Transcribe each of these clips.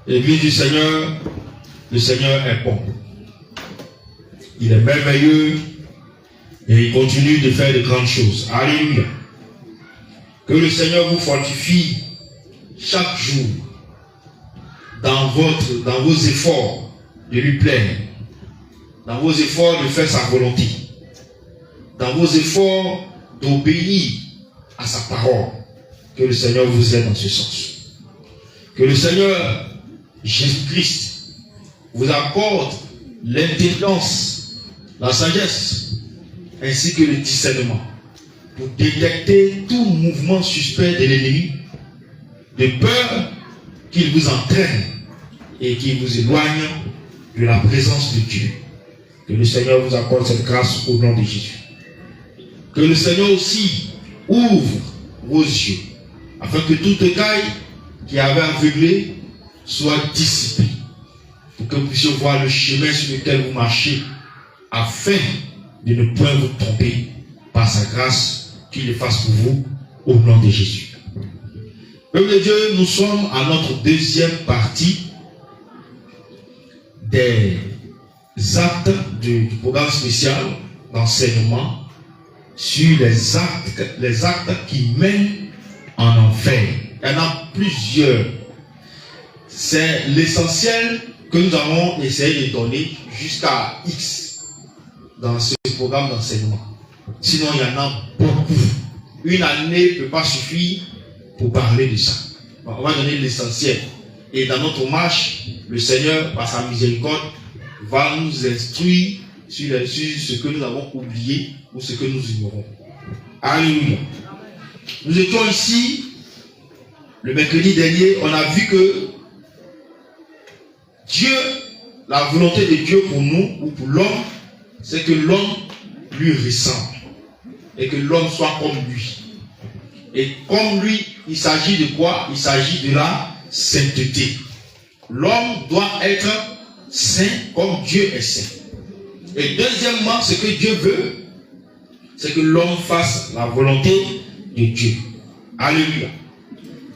Église du Seigneur, le Seigneur est bon. Il est merveilleux et il continue de faire de grandes choses. Alléluia. Que le Seigneur vous fortifie chaque jour dans vos efforts de lui plaire, dans vos efforts de faire sa volonté, dans vos efforts d'obéir à sa parole. Que le Seigneur vous aide dans ce sens. Que le Seigneur Jésus-Christ vous accorde l'intelligence, la sagesse, ainsi que le discernement pour détecter tout mouvement suspect de l'ennemi, de peur qu'il vous entraîne et qu'il vous éloigne de la présence de Dieu. Que le Seigneur vous accorde cette grâce au nom de Jésus. Que le Seigneur aussi ouvre vos yeux, afin que toute écaille qui avait aveuglé soit dissipée, pour que vous puissiez voir le chemin sur lequel vous marchez, afin de ne point vous tromper par sa grâce, qu'il le fasse pour vous, au nom de Jésus. Peuple de Dieu, nous sommes à notre deuxième partie des actes du programme spécial d'enseignement sur les actes qui mènent en enfer. Il y en a plusieurs. C'est l'essentiel que nous avons essayé de donner jusqu'à X dans ce programme d'enseignement. Sinon, il y en a beaucoup. Une année ne peut pas suffire pour parler de ça. On va donner l'essentiel. Et dans notre marche, le Seigneur, par sa miséricorde, va nous instruire sur ce que nous avons oublié ou ce que nous ignorons. Alléluia. Nous étions ici, le mercredi dernier, on a vu que Dieu, la volonté de Dieu pour nous ou pour l'homme, c'est que l'homme lui ressemble et que l'homme soit comme lui. Et comme lui, il s'agit de quoi? Il s'agit de la sainteté. L'homme doit être saint comme Dieu est saint. Et deuxièmement, ce que Dieu veut, c'est que l'homme fasse la volonté de Dieu. Alléluia.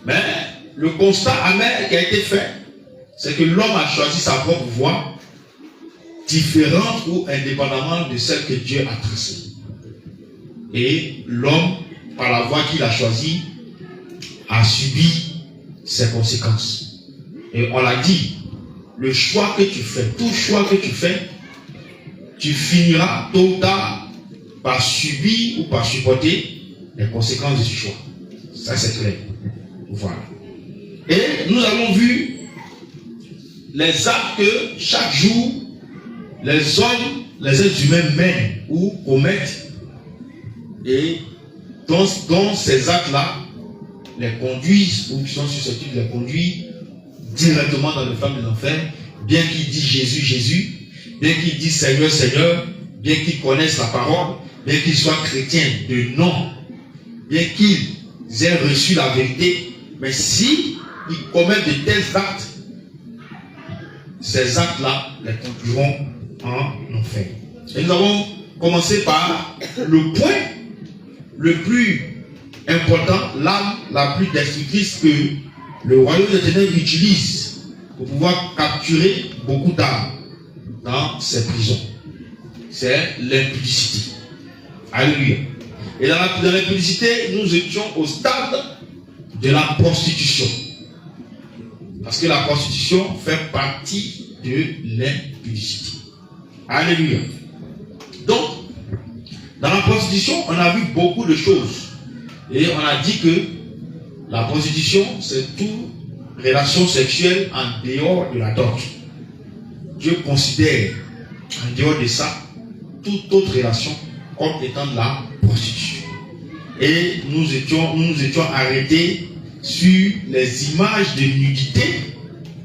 Mais le constat amer qui a été fait, c'est que l'homme a choisi sa propre voie, différente ou indépendamment de celle que Dieu a tracée. Et l'homme, par la voie qu'il a choisie, a subi ses conséquences. Et on l'a dit, le choix que tu fais, tout choix que tu fais, tu finiras tôt ou tard par subir ou par supporter les conséquences de ce choix. Ça c'est clair. Voilà. Et nous avons vu les actes que chaque jour les hommes, les êtres humains mènent ou commettent, et dont ces actes-là les conduisent ou qui sont susceptibles de les conduire directement dans le flamme de l'enfer, bien qu'ils disent Jésus, Jésus, bien qu'ils disent Seigneur, Seigneur, bien qu'ils connaissent la parole, bien qu'ils soient chrétiens de nom, bien qu'ils aient reçu la vérité, mais si ils commettent de tels actes, ces actes-là les conduiront en enfer. Et nous avons commencé par le point le plus important, l'arme la plus destructrice que le royaume des ténèbres utilise pour pouvoir capturer beaucoup d'âmes dans ses prisons. C'est l'impudicité. Alléluia. Et dans l'impudicité, nous étions au stade de la prostitution. Parce que la prostitution fait partie de l'impudicité. Alléluia. Donc, dans la prostitution, on a vu beaucoup de choses. Et on a dit que la prostitution, c'est toute relation sexuelle en dehors de la dot. Dieu considère en dehors de ça toute autre relation comme étant de la prostitution. Et nous nous étions arrêtés sur les images de nudité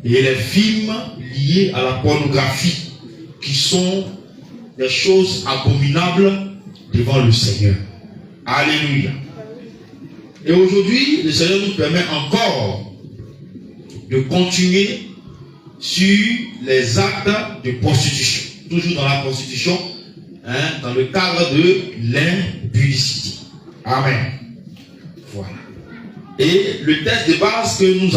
et les films liés à la pornographie qui sont des choses abominables devant le Seigneur. Alléluia. Et aujourd'hui, le Seigneur nous permet encore de continuer sur les actes de prostitution. Toujours dans la prostitution, dans le cadre de l'impudicité. Amen. Voilà. Et le texte de base que nous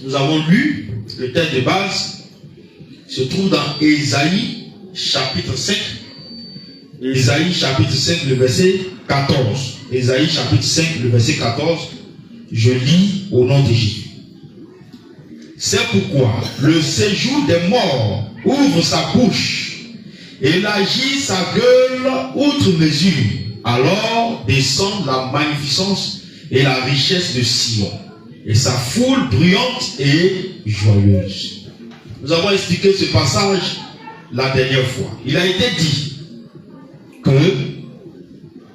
nous avons lu, le texte de base se trouve dans Ésaïe chapitre 5. Ésaïe chapitre 5, le verset 14. Ésaïe chapitre 5, le verset 14. Je lis au nom de Jésus. C'est pourquoi le séjour des morts ouvre sa bouche et il agit sa gueule outre mesure. Alors descend la magnificence et la richesse de Sion et sa foule bruyante et joyeuse. Nous avons expliqué ce passage la dernière fois. Il a été dit que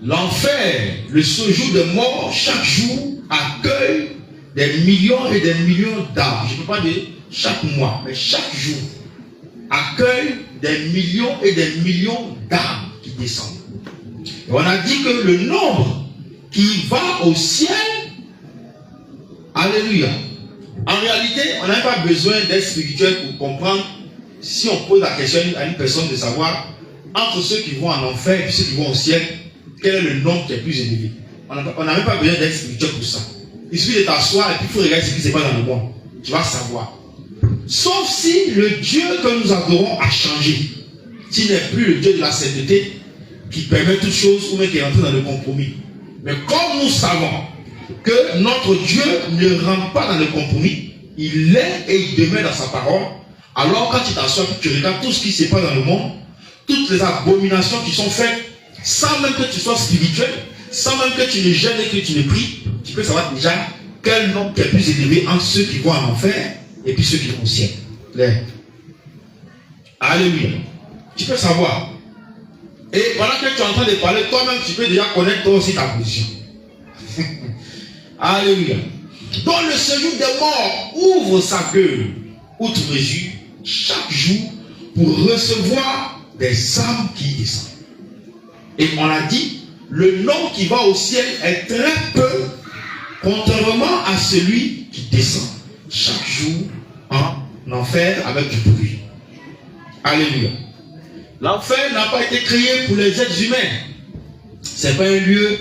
l'enfer, le séjour des morts, chaque jour accueille des millions et des millions d'âmes. Je ne peux pas dire chaque mois, mais chaque jour accueille des millions et des millions d'âmes qui descendent. Et on a dit que le nombre qui va au ciel, alléluia. En réalité, on n'a pas besoin d'être spirituel pour comprendre, si on pose la question à une personne de savoir, entre ceux qui vont en enfer et ceux qui vont au ciel, quel est le nombre qui est plus élevé. On n'a même pas besoin d'être spirituel pour ça. Il suffit de t'asseoir et puis il faut regarder ce qui se passe dans le monde. Tu vas savoir. Sauf si le Dieu que nous adorons a changé. S'il n'est plus le Dieu de la sainteté qui permet toutes choses ou même qui est entré dans le compromis. Mais comme nous savons que notre Dieu ne rentre pas dans le compromis, il est et il demeure dans sa parole, alors quand tu t'assois et tu regardes tout ce qui se passe dans le monde, toutes les abominations qui sont faites, sans même que tu sois spirituel, sans même que tu ne gênes et que tu ne pries, tu peux savoir déjà quel nombre est plus élevé entre ceux qui vont en enfer et puis ceux qui vont au ciel. Alléluia. Tu peux savoir. Et pendant que tu es en train de parler, toi-même, tu peux déjà connaître toi aussi ta position. Alléluia. Donc le séjour des morts ouvre sa gueule, outre mesure, chaque jour, pour recevoir des âmes qui descendent. Et on a dit, le nombre qui va au ciel est très peu, contrairement à celui qui descend chaque jour en enfer avec du bruit. Alléluia. L'enfer n'a pas été créé pour les êtres humains. Ce n'est pas un lieu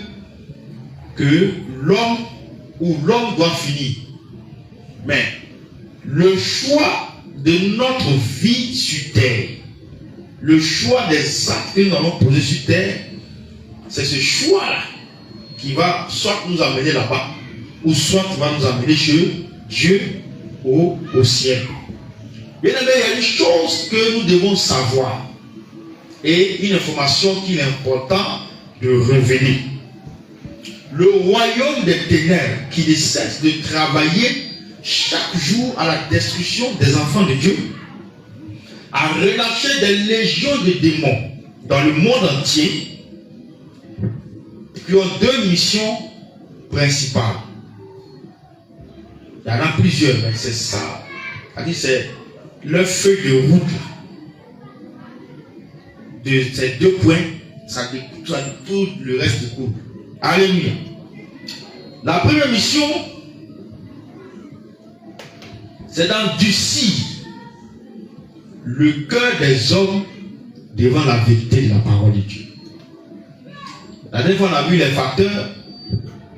que l'homme où l'homme doit finir. Mais le choix de notre vie sur terre, le choix des actes que nous allons poser sur terre, c'est ce choix-là qui va soit nous amener là-bas, ou soit qui va nous amener chez Dieu au ciel. Bien aimé, il y a une chose que nous devons savoir et une information qu'il est important de révéler. Le royaume des ténèbres qui ne cesse de travailler chaque jour à la destruction des enfants de Dieu a relâché des légions de démons dans le monde entier qui ont deux missions principales. Il y en a plusieurs, mais c'est ça. C'est le feu de route. De ces deux points, ça découle, tout le reste découle. Alléluia. La première mission, c'est d'endurcir le cœur des hommes devant la vérité de la parole de Dieu. La dernière fois, on a vu les facteurs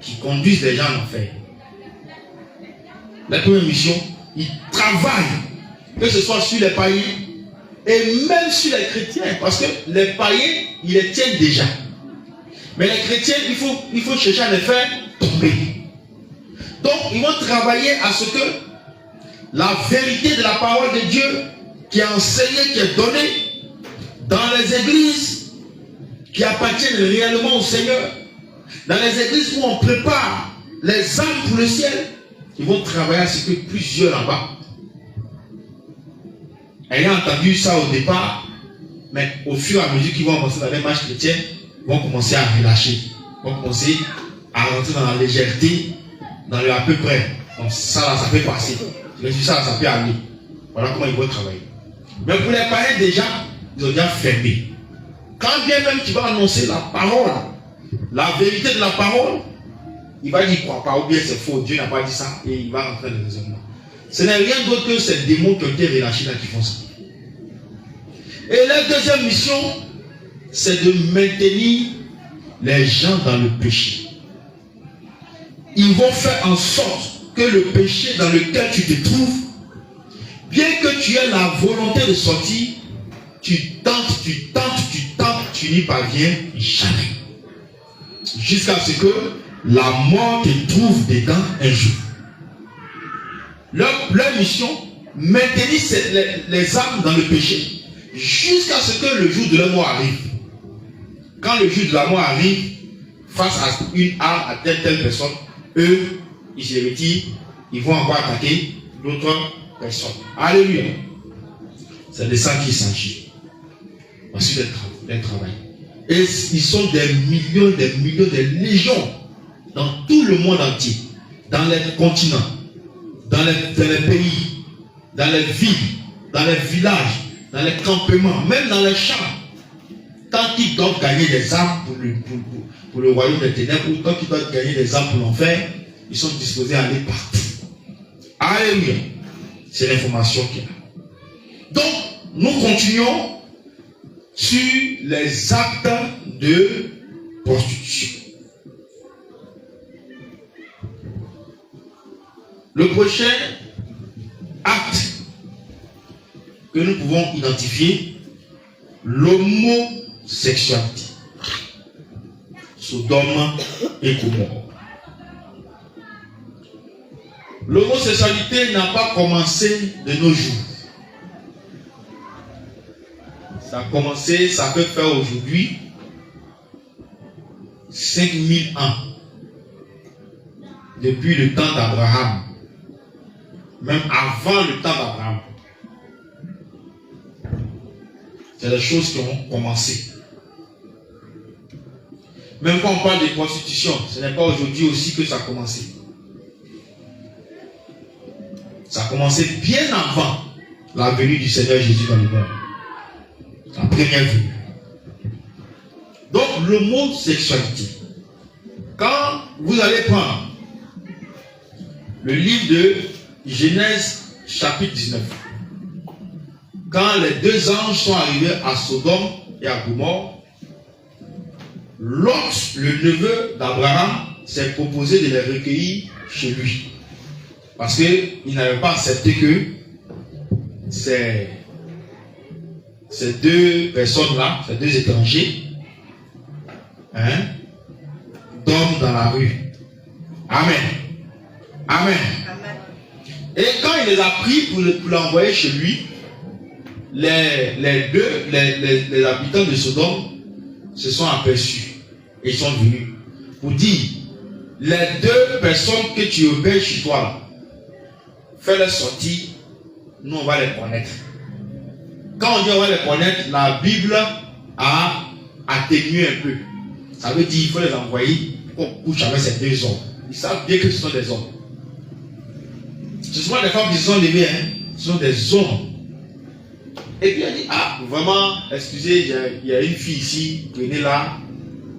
qui conduisent les gens en enfer. La première mission, ils travaillent, que ce soit sur les païens et même sur les chrétiens, parce que les païens, ils les tiennent déjà. Mais les chrétiens, il faut chercher à les faire tomber. Donc, ils vont travailler à ce que la vérité de la parole de Dieu qui est enseignée, qui est donnée dans les églises qui appartiennent réellement au Seigneur, dans les églises où on prépare les âmes pour le ciel, ils vont travailler à ce que plusieurs là-bas, ayant entendu ça au départ, mais au fur et à mesure qu'ils vont avancer dans les marches chrétiennes, vont commencer à relâcher, vont commencer à rentrer dans la légèreté, dans le à peu près. Donc ça là, ça peut passer. Ça là, ça peut aller. Voilà comment ils vont travailler. Mais pour les païens déjà, ils ont déjà fermé. Quand bien même tu vas annoncer la parole, la vérité de la parole, il va dire quoi, pas ou bien c'est faux, Dieu n'a pas dit ça, et il va rentrer dans le raisonnement. Ce n'est rien d'autre que ces démons qui ont été relâchés là qui font ça. Et la deuxième mission, c'est de maintenir les gens dans le péché. Ils vont faire en sorte que le péché dans lequel tu te trouves, bien que tu aies la volonté de sortir, tu tentes, tu n'y parviens jamais. Jusqu'à ce que la mort te trouve dedans un jour. Leur mission, maintenir les âmes dans le péché, jusqu'à ce que le jour de la mort arrive. Quand le jour de la mort arrive, face à une âme, à telle personne, eux, ils se retirent, ils vont encore attaquer d'autres personnes. Alléluia. C'est de ça qu'il s'agit. Ensuite, d'un travail. Et ils sont des millions, des légions dans tout le monde entier, dans les continents, dans les pays, dans les villes, dans les villages, dans les campements, même dans les champs. Tant qu'ils doivent gagner des âmes pour le royaume des ténèbres, ou tant qu'ils doivent gagner des âmes pour l'enfer, ils sont disposés à aller partout. Alléluia. C'est l'information qu'il y a. Donc, nous continuons sur les actes de prostitution. Le prochain acte que nous pouvons identifier, l'homosexualité. Sodome et Gomorrhe. L'homosexualité n'a pas commencé de nos jours. Ça a commencé, ça peut faire aujourd'hui 5000 ans. Depuis le temps d'Abraham. Même avant le temps d'Abraham. C'est des choses qui ont commencé. Même quand on parle de prostitution, ce n'est pas aujourd'hui aussi que ça a commencé. Ça a commencé bien avant la venue du Seigneur Jésus dans le monde. La première venue. Donc, l'homosexualité. Quand vous allez prendre le livre de Genèse, chapitre 19, quand les deux anges sont arrivés à Sodome et à Gomorrhe, Lot, le neveu d'Abraham, s'est proposé de les recueillir chez lui. Parce qu'il n'avait pas accepté que ces deux personnes-là, ces deux étrangers, dorment dans la rue. Amen. Amen. Amen. Et quand il les a pris pour l'envoyer chez lui, les habitants de Sodome se sont aperçus et ils sont venus pour dire, les deux personnes que tu héberges chez toi là, fais-les sortir, nous on va les connaître. Quand on dit on va les connaître, la Bible a atténué un peu. Ça veut dire qu'il faut les envoyer pour qu'on couche avec ces deux hommes. Ils savent bien que ce sont des hommes. Ce sont pas des femmes qui se sont levées, ce sont des hommes. Et puis elle dit, ah, vraiment, excusez, il y a une fille ici, venez là.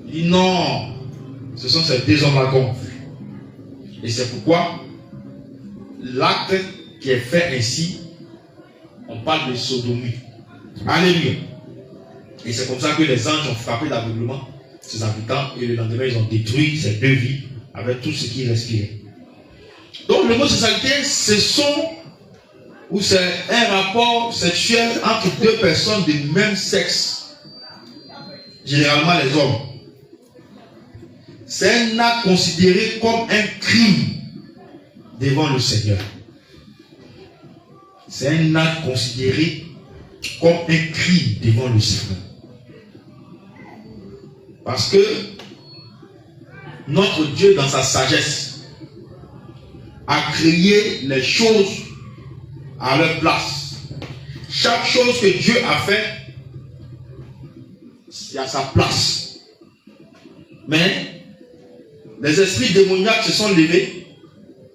Il dit, non, ce sont ces deux hommes-là qu'on a vu. Et c'est pourquoi l'acte qui est fait ainsi, on parle de sodomie. Alléluia. Et c'est comme ça que les anges ont frappé d'aveuglement ces habitants et le lendemain ils ont détruit ces deux vies avec tout ce qui respirait. Donc l'homosexualité, c'est un rapport sexuel entre deux personnes du même sexe, généralement les hommes. C'est un acte considéré comme un crime devant le Seigneur. C'est un acte considéré comme un crime devant le Seigneur. Parce que notre Dieu, dans sa sagesse, a créé les choses à leur place. Chaque chose que Dieu a fait, c'est à sa place. Mais les esprits démoniaques se sont levés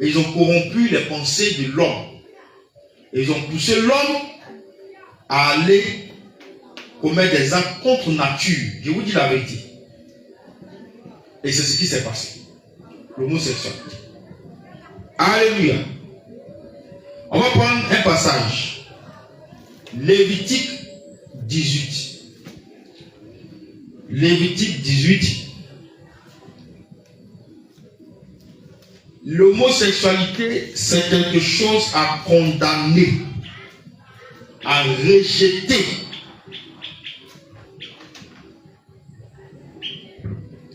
et ils ont corrompu les pensées de l'homme. Et ils ont poussé l'homme à aller commettre des actes contre nature. Je vous dis la vérité. Et c'est ce qui s'est passé. L'homosexualité. Alléluia. On va prendre un passage. Lévitique 18. Lévitique 18. l'homosexualité, c'est quelque chose à condamner, à rejeter.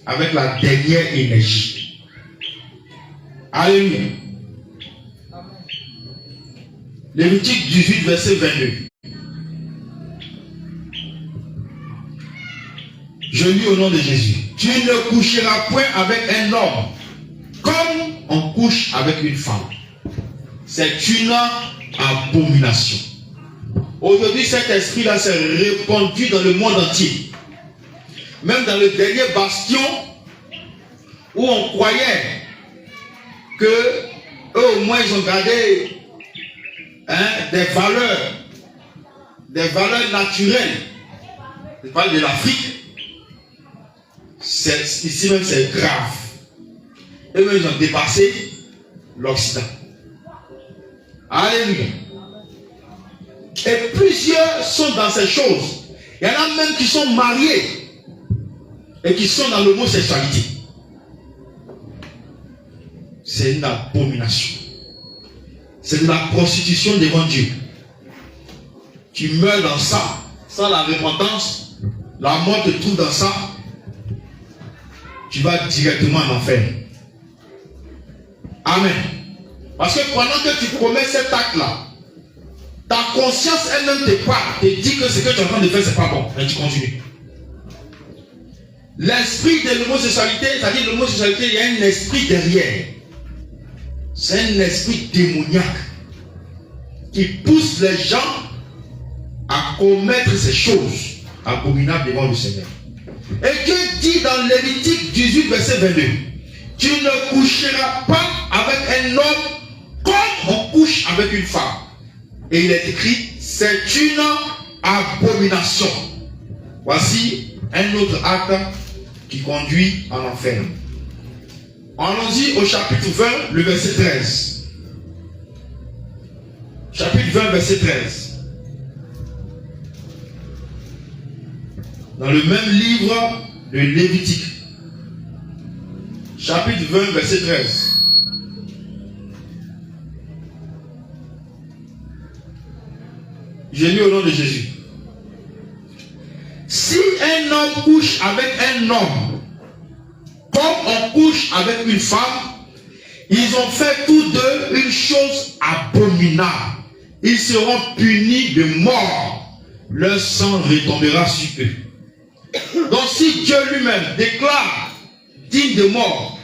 Avec la dernière énergie. Alléluia. Lévitique 18, verset 22. Je lis au nom de Jésus. Tu ne coucheras point avec un homme comme on couche avec une femme. C'est une abomination. Aujourd'hui, cet esprit-là s'est répandu dans le monde entier. Même dans le dernier bastion où on croyait que eux au moins ils ont gardé des valeurs naturelles. Je parle de l'Afrique. Ici même c'est grave. Eux-mêmes ils ont dépassé l'Occident. Alléluia. Et plusieurs sont dans ces choses. Il y en a même qui sont mariés et qui sont dans l'homosexualité. C'est une abomination. C'est de la prostitution devant Dieu. Tu meurs dans ça, sans la repentance, la mort te trouve dans ça, tu vas directement en enfer. Amen. Parce que pendant que tu commets cet acte-là, ta conscience elle-même te parle, te dit que ce que tu es en train de faire, c'est pas bon. Mais tu continues. L'esprit de l'homosexualité, c'est-à-dire l'homosexualité, il y a un esprit derrière. C'est un esprit démoniaque qui pousse les gens à commettre ces choses abominables devant le Seigneur. Et Dieu dit dans Lévitique 18, verset 22, tu ne coucheras pas avec un homme comme on couche avec une femme. Et il est écrit, c'est une abomination. Voici un autre acte qui conduit en enfer. Allons-y au chapitre 20, le verset 13. Chapitre 20, verset 13. Dans le même livre de Lévitique. Chapitre 20, verset 13. Je lis au nom de Jésus. Si un homme couche avec un homme, comme on couche avec une femme, ils ont fait tous deux une chose abominable. Ils seront punis de mort. Leur sang retombera sur eux. Donc si Dieu lui-même déclare digne de mort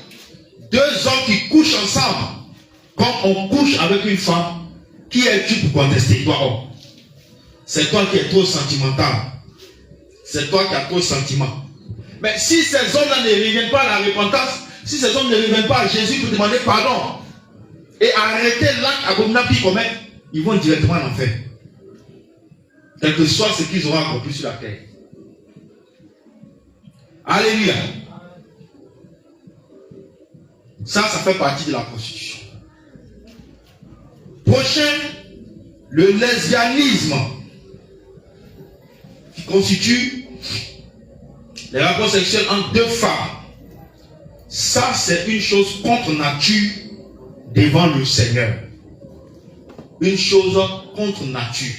deux hommes qui couchent ensemble, comme on couche avec une femme, qui es-tu pour contester, toi homme? C'est toi qui es trop sentimental. C'est toi qui as trop de sentiments. Mais si ces hommes-là ne reviennent pas à la repentance, si ces hommes ne reviennent pas à Jésus pour demander pardon et arrêter l'acte abominable qu'ils commettent, ils vont directement en enfer. Quel que soit ce qu'ils auront accompli sur la terre. Alléluia. Ça fait partie de la prostitution. Prochain, le lesbianisme, qui constitue les rapports sexuels entre deux femmes. Ça, c'est une chose contre nature devant le Seigneur. Une chose contre nature.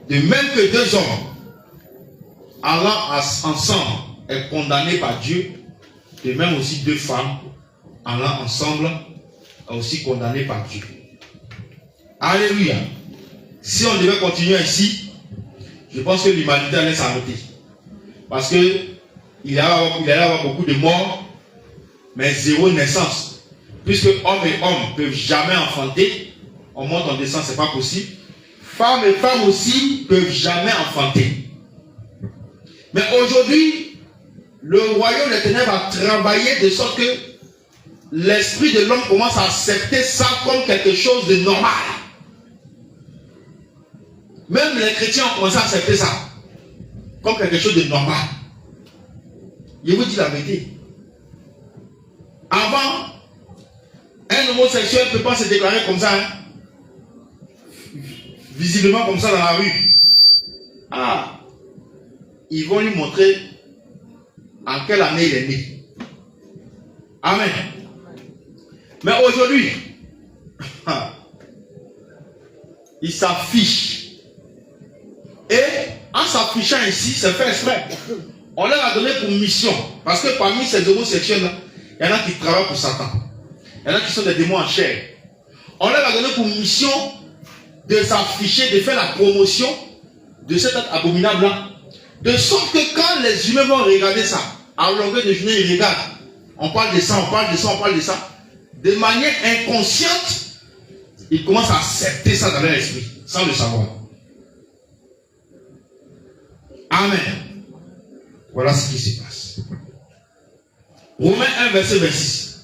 De même que deux hommes allant ensemble est condamné par Dieu, de même aussi deux femmes allant ensemble est aussi condamnées par Dieu. Alléluia. Si on devait continuer ainsi, je pense que l'humanité allait s'arrêter. Parce que il allait avoir beaucoup de morts, mais zéro naissance. Puisque hommes et hommes ne peuvent jamais enfanter, on monte, on descend, ce n'est pas possible. Femmes et femmes aussi ne peuvent jamais enfanter. Mais aujourd'hui, le royaume des ténèbres a travaillé de sorte que l'esprit de l'homme commence à accepter ça comme quelque chose de normal. Même les chrétiens ont commencé à accepter ça comme quelque chose de normal. Je vous dis la vérité. Avant, un homosexuel ne peut pas se déclarer comme ça, visiblement comme ça dans la rue. Ah, ils vont lui montrer en quelle année il est né. Amen. Mais aujourd'hui, il s'affiche. Et en s'affichant ici, c'est fait exprès. On leur a donné pour mission. Parce que parmi ces homosexuels-là, il y en a qui travaillent pour Satan. Il y en a qui sont des démons en chair. On leur a donné pour mission de s'afficher, de faire la promotion de cet acte abominable-là. De sorte que quand les humains vont regarder ça, à longueur de journée, ils regardent. On parle de ça, on parle de ça, on parle de ça. De manière inconsciente, ils commencent à accepter ça dans leur esprit, sans le savoir. Amen. Voilà ce qui se passe. Romains 1, verset 26.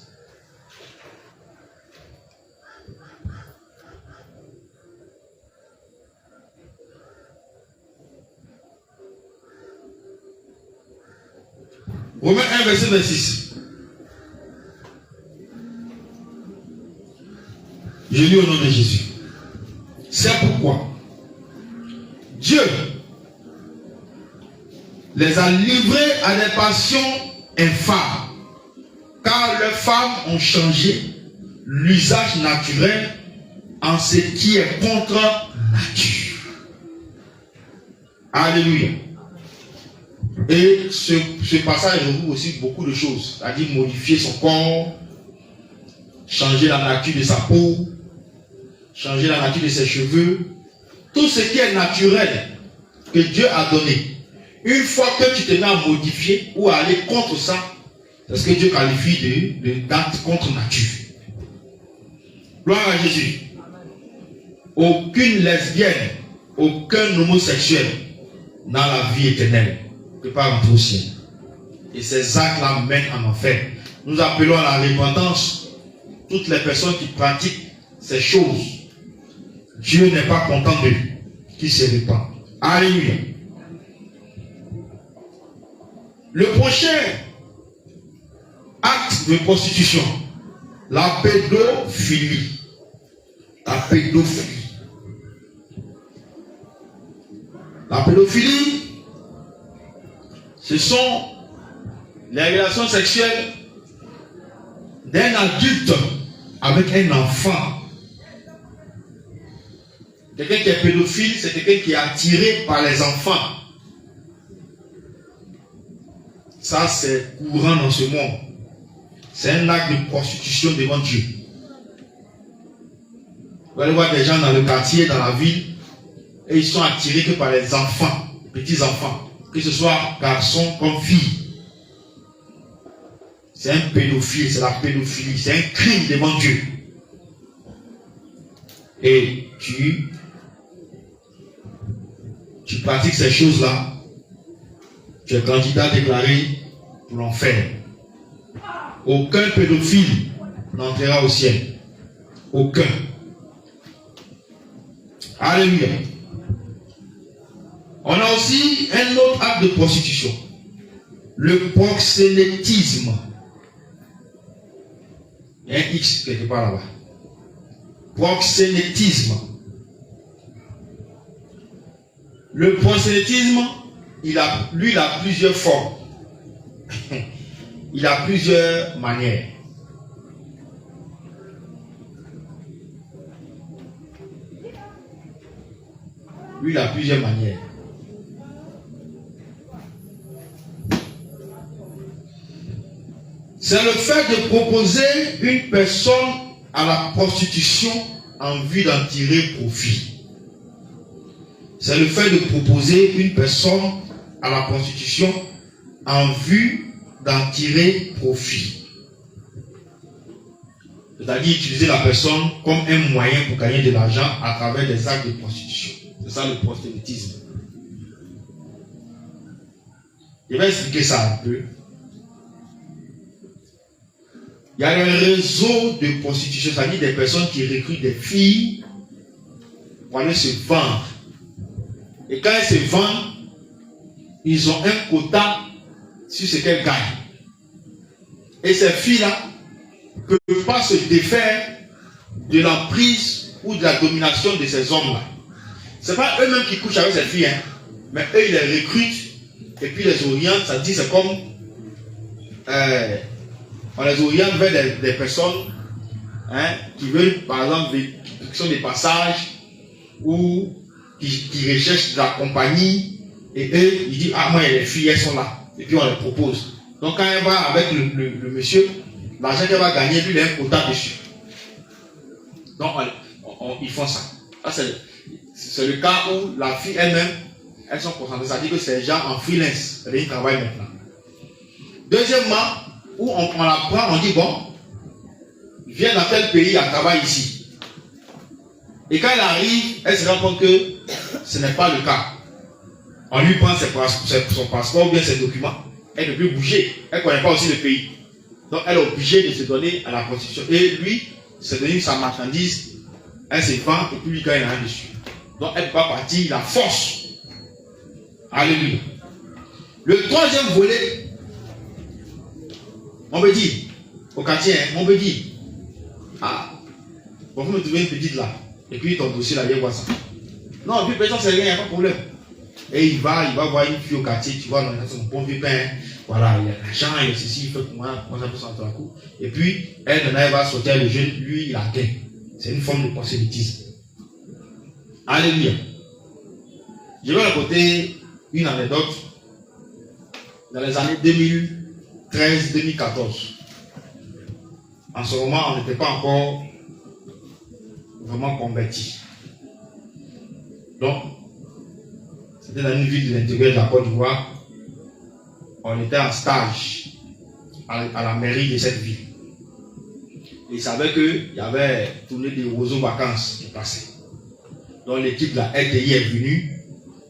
Romains 1, verset 26. Je lis au nom de Jésus. C'est pourquoi Dieu les a livrés à des passions infâmes, car leurs femmes ont changé l'usage naturel en ce qui est contre nature. Alléluia. Et ce passage regroupe aussi beaucoup de choses, c'est-à-dire modifier son corps, changer la nature de sa peau, changer la nature de ses cheveux, tout ce qui est naturel que Dieu a donné. Une fois que tu te mets à modifier ou à aller contre ça, c'est ce que Dieu qualifie d'acte contre nature. Gloire à Jésus. Aucune lesbienne, aucun homosexuel n'a la vie éternelle. Ne peut pas rentrer au ciel. Et ces actes-là mènent en enfer. Nous appelons à la repentance toutes les personnes qui pratiquent ces choses. Dieu n'est pas content d'eux qui se répandent. Alléluia. Le prochain acte de prostitution, la pédophilie. La pédophilie. La pédophilie, ce sont les relations sexuelles d'un adulte avec un enfant. Quelqu'un qui est pédophile, c'est quelqu'un qui est attiré par les enfants. Ça, c'est courant dans ce monde. C'est un acte de prostitution devant Dieu. Vous allez voir des gens dans le quartier, dans la ville, et ils sont attirés que par les enfants, les petits enfants, que ce soit garçons comme filles. C'est un pédophile, c'est la pédophilie, c'est un crime devant Dieu. Et tu pratiques ces choses-là, tu es candidat déclaré pour l'enfer. Aucun pédophile n'entrera au ciel. Aucun. Alléluia. On a aussi un autre acte de prostitution. Le proxénétisme. Il y a un X quelque part là-bas. Proxénétisme. Le proxénétisme, il a plusieurs formes. Il a plusieurs manières. Lui, il a plusieurs manières. C'est le fait de proposer une personne à la prostitution en vue d'en tirer profit. C'est le fait de proposer une personne à la prostitution en vue d'en tirer profit. C'est-à-dire utiliser la personne comme un moyen pour gagner de l'argent à travers des actes de prostitution. C'est ça le proxénétisme. Je vais expliquer ça un peu. Il y a un réseau de prostitution, c'est-à-dire des personnes qui recrutent des filles pour aller se vendre. Et quand elles se vendent, ils ont un quota sur ce qu'elles gagnent. Et ces filles-là ne peuvent pas se défaire de l'emprise ou de la domination de ces hommes-là. Ce n'est pas eux-mêmes qui couchent avec ces filles, hein, mais eux, ils les recrutent et puis les orientent. Ça dit, c'est comme on les oriente vers des personnes hein, qui veulent, par exemple, qui sont des passages ou qui recherchent de la compagnie, et eux, ils disent, ah, moi, les filles, elles sont là. Et puis, on les propose. Donc, quand elle va avec le monsieur, l'argent qu'elle va gagner, lui, il a un quota dessus. Donc, ils font ça. C'est le cas où la fille elle-même, elles sont concentrées. Ça dit que c'est les gens en freelance. C'est-à-dire qu'ils travaillent maintenant. Deuxièmement, où on la prend, on dit, bon, viens dans tel pays, elle travaille ici. Et quand elle arrive, elle se rend compte que ce n'est pas le cas. On lui prend son passeport ou bien ses documents. Elle ne peut plus bouger. Elle ne connaît pas aussi le pays. Donc elle est obligée de se donner à la prostitution. Et lui, c'est devenu sa marchandise. Elle se vend et puis lui gagne rien dessus. Donc elle ne peut pas partir, la force. Alléluia. Le troisième volet, on me dit, au quartier, on me dit, ah, bon, vous me trouvez une petite là. Et puis ton dossier là, viens voir ça. Non, puis personne c'est rien, il n'y a pas de problème. Et il va voir une fille au quartier, tu vois, c'est mon bon vieux pain. Voilà, il y a l'argent, il y a ceci, il fait pour moi, ça peut s'entendre à coup. Et puis, elle va sortir le jeune, lui, il a gain. C'est une forme de prosélytisme. Alléluia. Je vais raconter une anecdote. Dans les années 2013-2014. En ce moment, on n'était pas encore vraiment convertis. Donc, c'était dans une ville de l'intérieur de la Côte d'Ivoire. On était en stage à la mairie de cette ville. Et ils savaient qu'il y avait tourné des roseaux vacances qui passaient. Donc l'équipe de la RTI est venue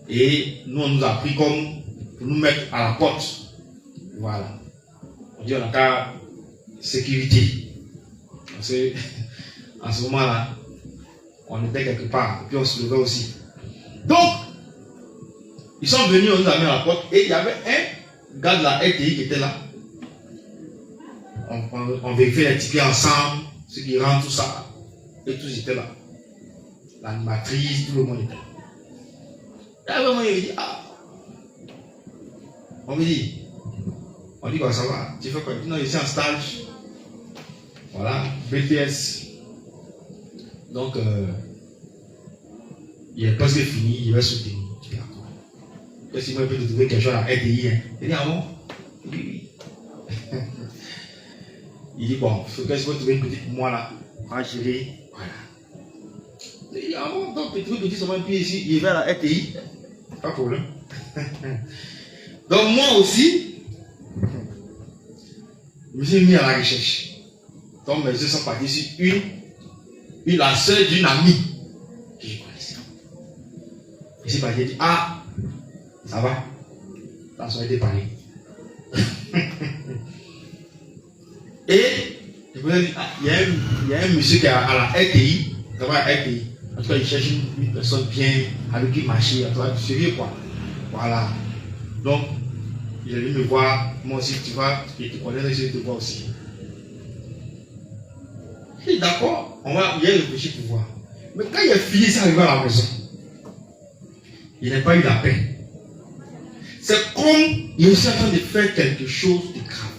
et nous on nous a pris comme pour nous mettre à la porte. Voilà. On dit on a qu'à sécurité. Parce que en ce moment-là, on était quelque part et puis on se levait aussi. Donc, ils sont venus, on nous a mis à la porte et il y avait un gars de la RTI qui était là. On vérifiait les tickets ensemble, ceux qui rentrent, tout ça. Et tous étaient là. L'animatrice, tout le monde était là. Et vraiment, il me dit, ah. On dit quoi, ça va? Tu fais quoi? Non, je suis en stage. Voilà, BTS. Donc, il est presque fini, il va soutenir. Est-ce qu'il peut te trouver quelque chose à RTI? Il dit, ah bon? Oui. Il dit, bon, il faut que je peux trouver une petite pour moi là, à gérer. Voilà. Il dit, ah bon, donc petit seulement un pied ici, il va à la RTI. Pas de problème. Donc moi aussi, je me suis mis à la recherche. Donc mes yeux sont partis sur la sœur d'une amie que je connaissais. Je suis parti, j'ai dit, ah, ça va, la soirée était parlée. Et je me suis dit, ah, il y a un monsieur qui est à la RTI, ça va à la RTI. En tout cas, il cherche une personne bien, avec qui marcher, en tout cas, du sérieux quoi. Voilà. Donc, il est venu me voir, moi aussi, tu vois, il te connaît, je te vois aussi. Je dis, d'accord, il a réfléchi pour voir. Mais quand il a fini, ça arrive à la maison. Il n'a pas eu la paix. C'est comme il est aussi en train de faire quelque chose de grave.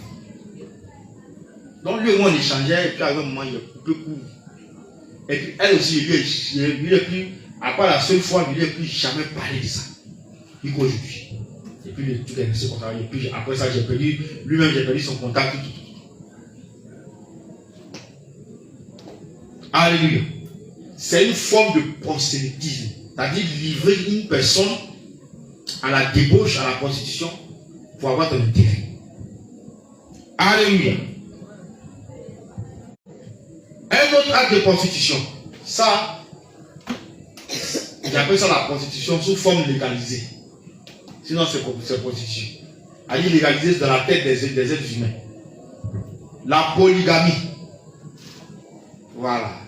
Donc lui et moi on échangeait, et puis à un moment il est coupé court. Et puis elle aussi, lui est plus, à part la seule fois, il ne lui a plus jamais parlé de ça. Puis qu'aujourd'hui. Et puis le truc est resté comme ça. Et puis après ça, j'ai perdu, lui-même j'ai perdu son contact. Tout. Alléluia. C'est une forme de prosélytisme. C'est-à-dire livrer une personne à la débauche, à la prostitution, pour avoir ton intérêt. Alléluia. Un autre acte de prostitution, ça, j'appelle ça la prostitution sous forme légalisée. Sinon, c'est prostitution. Elle est légalisée dans la tête des êtres humains. La polygamie. Voilà.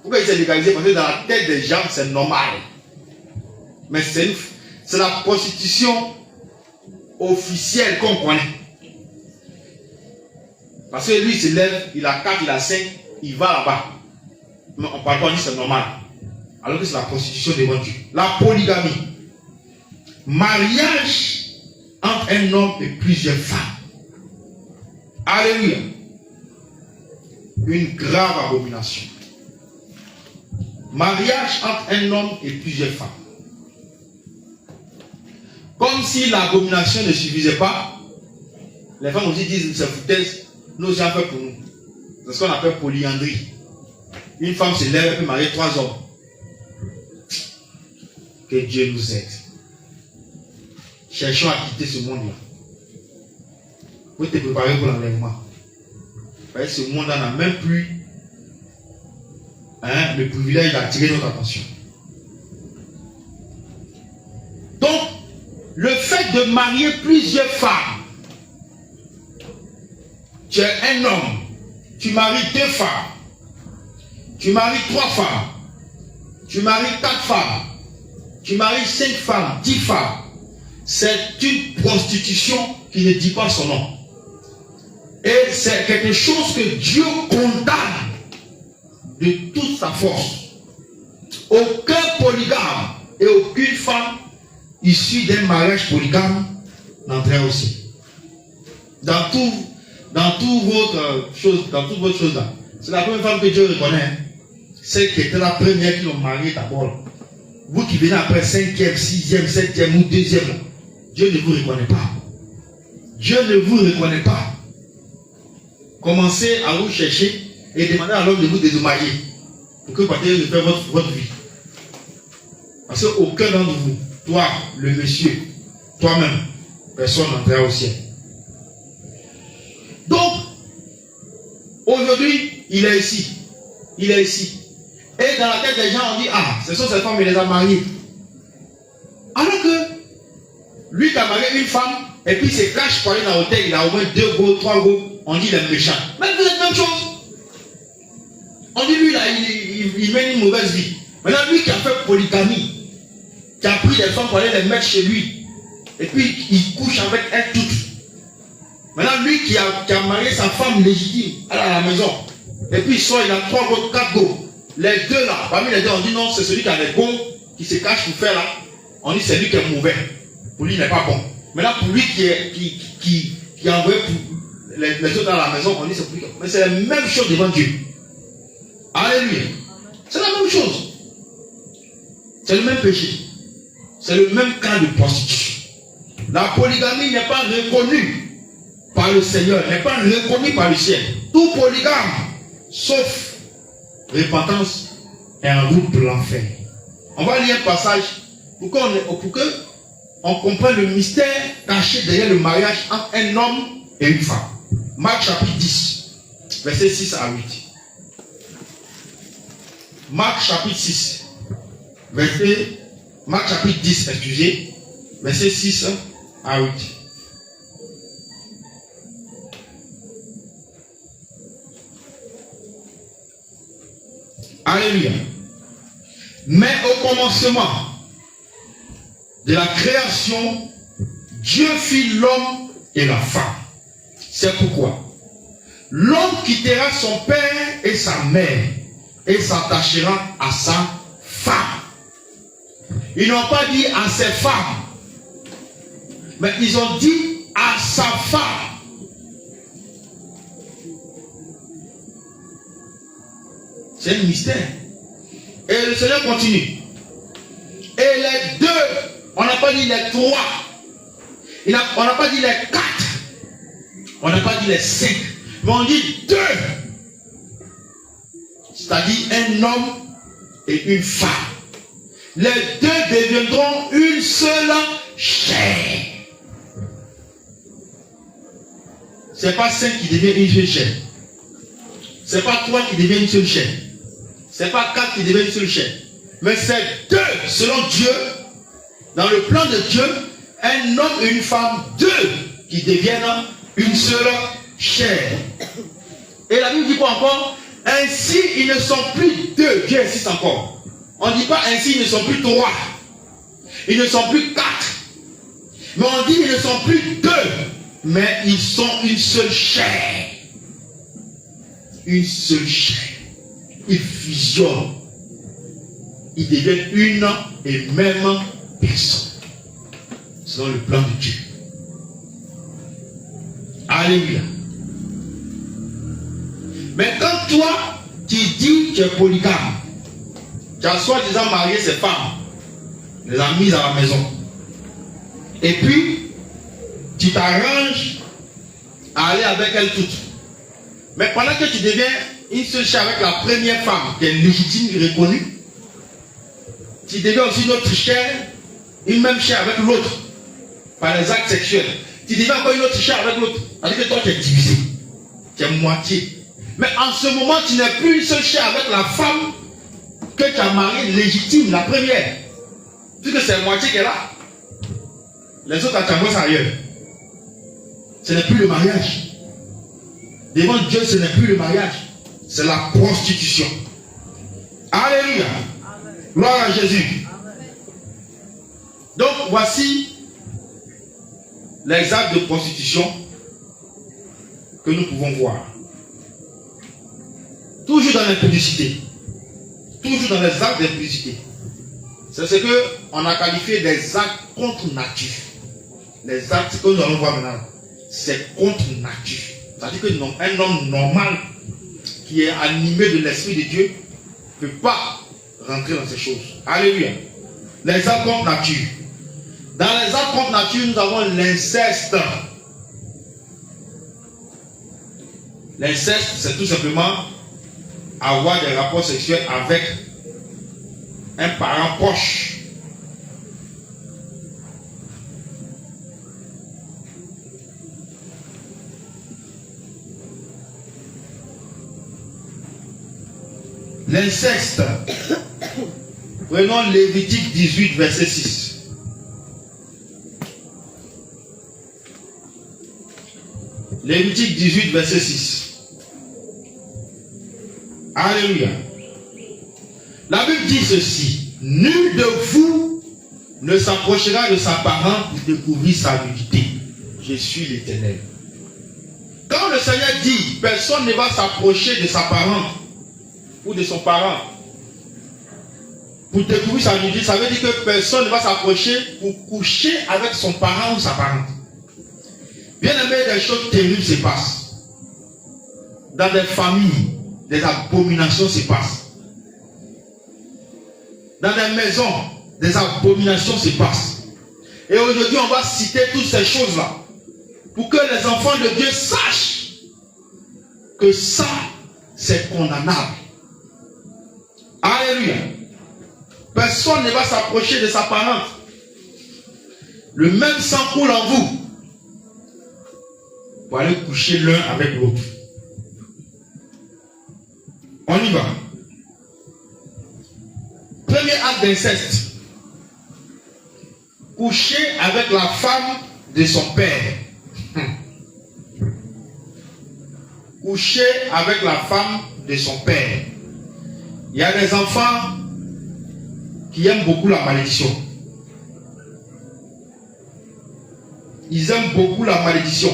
Pourquoi c'est légalisé? Parce que dans la tête des gens, c'est normal. Mais c'est la prostitution officielle qu'on connaît. Parce que lui, il se lève, il a 4, il a 5, il va là-bas. Mais on parle pas, on dit c'est normal. Alors que c'est la prostitution devant Dieu. La polygamie. Mariage entre un homme et plusieurs femmes. Alléluia. une grave abomination. Mariage entre un homme et plusieurs femmes. Comme si l'abomination ne suffisait pas, les femmes aussi disent c'est foutaise, nous aussi on fait pour nous. C'est ce qu'on appelle polyandrie. Une femme se lève et peut marier 3 hommes. Que Dieu nous aide. Cherchons à quitter ce monde-là. Vous te préparez pour l'enlèvement. Ce monde-là n'a même plus le privilège d'attirer notre attention. Donc, le fait de marier plusieurs femmes, tu es un homme, tu maries 2 femmes, tu maries 3 femmes, tu maries 4 femmes, tu maries 5 femmes, 10 femmes, c'est une prostitution qui ne dit pas son nom. Et c'est quelque chose que Dieu condamne de toute sa force. Aucun polygame et aucune femme issue d'un mariage polygame n'entrera au ciel. Dans toute votre chose là, c'est la première femme que Dieu reconnaît. Celle qui était la première qui l'ont mariée d'abord. Vous qui venez après 5e, 6e, 7e ou 2e, Dieu ne vous reconnaît pas. Dieu ne vous reconnaît pas. Commencez à vous chercher et demandez à l'homme de vous dédommager pour que vous puissiez faire votre vie. Parce qu'aucun d'entre vous, toi, le monsieur, toi-même, personne n'entrera au ciel. Donc, aujourd'hui, il est ici. Il est ici. Et dans la tête des gens, on dit, ah, ce sont ces femmes, il les a mariées. Alors que, lui qui a marié une femme, et puis il se cache pour aller dans l'hôtel, il a au moins 2 go, 3 go, on dit il est méchant. Mais vous êtes la même chose. On dit lui là, il mène une mauvaise vie. Maintenant lui qui a fait polygamie, qui a pris des femmes pour aller les mettre chez lui, et puis il couche avec elles toutes. Maintenant lui qui a marié sa femme légitime à la maison, et puis il sort, il a 3 go, 4 go. Les 2 là, parmi les 2, on dit non, c'est celui qui a les go, qui se cache pour faire là. On dit c'est lui qui est mauvais. Pour lui, il n'est pas bon. Maintenant pour lui qui a envoyé les autres dans la maison, on dit c'est pour lui. Mais c'est la même chose devant Dieu. Alléluia. C'est la même chose. C'est le même péché. C'est le même cas de prostitution. La polygamie n'est pas reconnue par le Seigneur, n'est pas reconnue par le ciel. Tout polygame, sauf repentance, est en route pour l'enfer. On va lire un passage pour qu'on comprenne le mystère caché derrière le mariage entre un homme et une femme. Marc chapitre 10, versets 6 à 8. Marc chapitre 6, Marc chapitre 10, excusez, versets 6 à 8. Alléluia. Mais au commencement de la création, Dieu fit l'homme et la femme. C'est pourquoi l'homme quittera son père et sa mère et s'attachera à sa femme. Ils n'ont pas dit à ses femmes, mais ils ont dit à sa femme. C'est un mystère. Et le Seigneur continue. Et les 2, on n'a pas dit les 3. On n'a pas dit les 4. On n'a pas dit les 5. Mais on dit 2. C'est-à-dire un homme et une femme. Les 2 deviendront une seule chair. Ce n'est pas 5 qui devient une seule chair. Ce n'est pas 3 qui devient une seule chair. Ce n'est pas 4 qui devient une seule chair. Mais c'est 2, selon Dieu, dans le plan de Dieu, un homme et une femme, 2 qui deviennent une seule chair. Et la Bible dit quoi encore? Ainsi, ils ne sont plus 2. Dieu insiste encore. On ne dit pas ainsi, ils ne sont plus 3. Ils ne sont plus 4. Mais on dit ils ne sont plus 2. Mais ils sont une seule chair. Une seule chair. Ils fusionnent. Ils deviennent une et même personne. Selon le plan de Dieu. Alléluia. Mais quand toi, tu dis que tu es polygame, tu as soi-disant marié ces femmes, les as mises à la maison, et puis tu t'arranges à aller avec elles toutes. Mais pendant que tu deviens une seule chair avec la première femme qui est légitime et reconnue, tu deviens aussi une autre chair, une même chair avec l'autre, par les actes sexuels. Tu deviens encore une autre chair avec l'autre. C'est-à-dire que toi tu es divisé, tu es moitié. Mais en ce moment, tu n'es plus une seule chair avec la femme que tu as mariée légitime, la première. Puisque c'est la moitié qu'elle a. Les autres attendent ailleurs. Ce n'est plus le mariage. Devant Dieu, ce n'est plus le mariage. C'est la prostitution. Alléluia. Gloire à Jésus. Donc, voici les actes de prostitution que nous pouvons voir. Toujours dans l'impudicité. Toujours dans les actes d'impudicité. C'est ce qu'on a qualifié des actes contre nature. Les actes que nous allons voir maintenant, c'est contre nature. C'est-à-dire qu'un homme normal qui est animé de l'Esprit de Dieu ne peut pas rentrer dans ces choses. Alléluia. Les actes contre nature. Dans les actes contre nature, nous avons l'inceste. L'inceste, c'est tout simplement avoir des rapports sexuels avec un parent proche. L'inceste. Prenons Lévitique 18, verset 6. Lévitique 18, verset 6. Alléluia. La Bible dit ceci. Nul de vous ne s'approchera de sa parente pour découvrir sa nudité. Je suis l'Éternel. Quand le Seigneur dit, personne ne va s'approcher de sa parente ou de son parent pour découvrir sa nudité, ça veut dire que personne ne va s'approcher pour coucher avec son parent ou sa parente. Bien aimé, des choses terribles se passent. Dans des familles, des abominations se passent. Dans des maisons, des abominations se passent. Et aujourd'hui, on va citer toutes ces choses-là pour que les enfants de Dieu sachent que ça, c'est condamnable. Alléluia. Personne ne va s'approcher de sa parente. Le même sang coule en vous pour aller coucher l'un avec l'autre. On y va. Premier acte d'inceste. Coucher avec la femme de son père. Coucher avec la femme de son père. Il y a des enfants qui aiment beaucoup la malédiction. Ils aiment beaucoup la malédiction.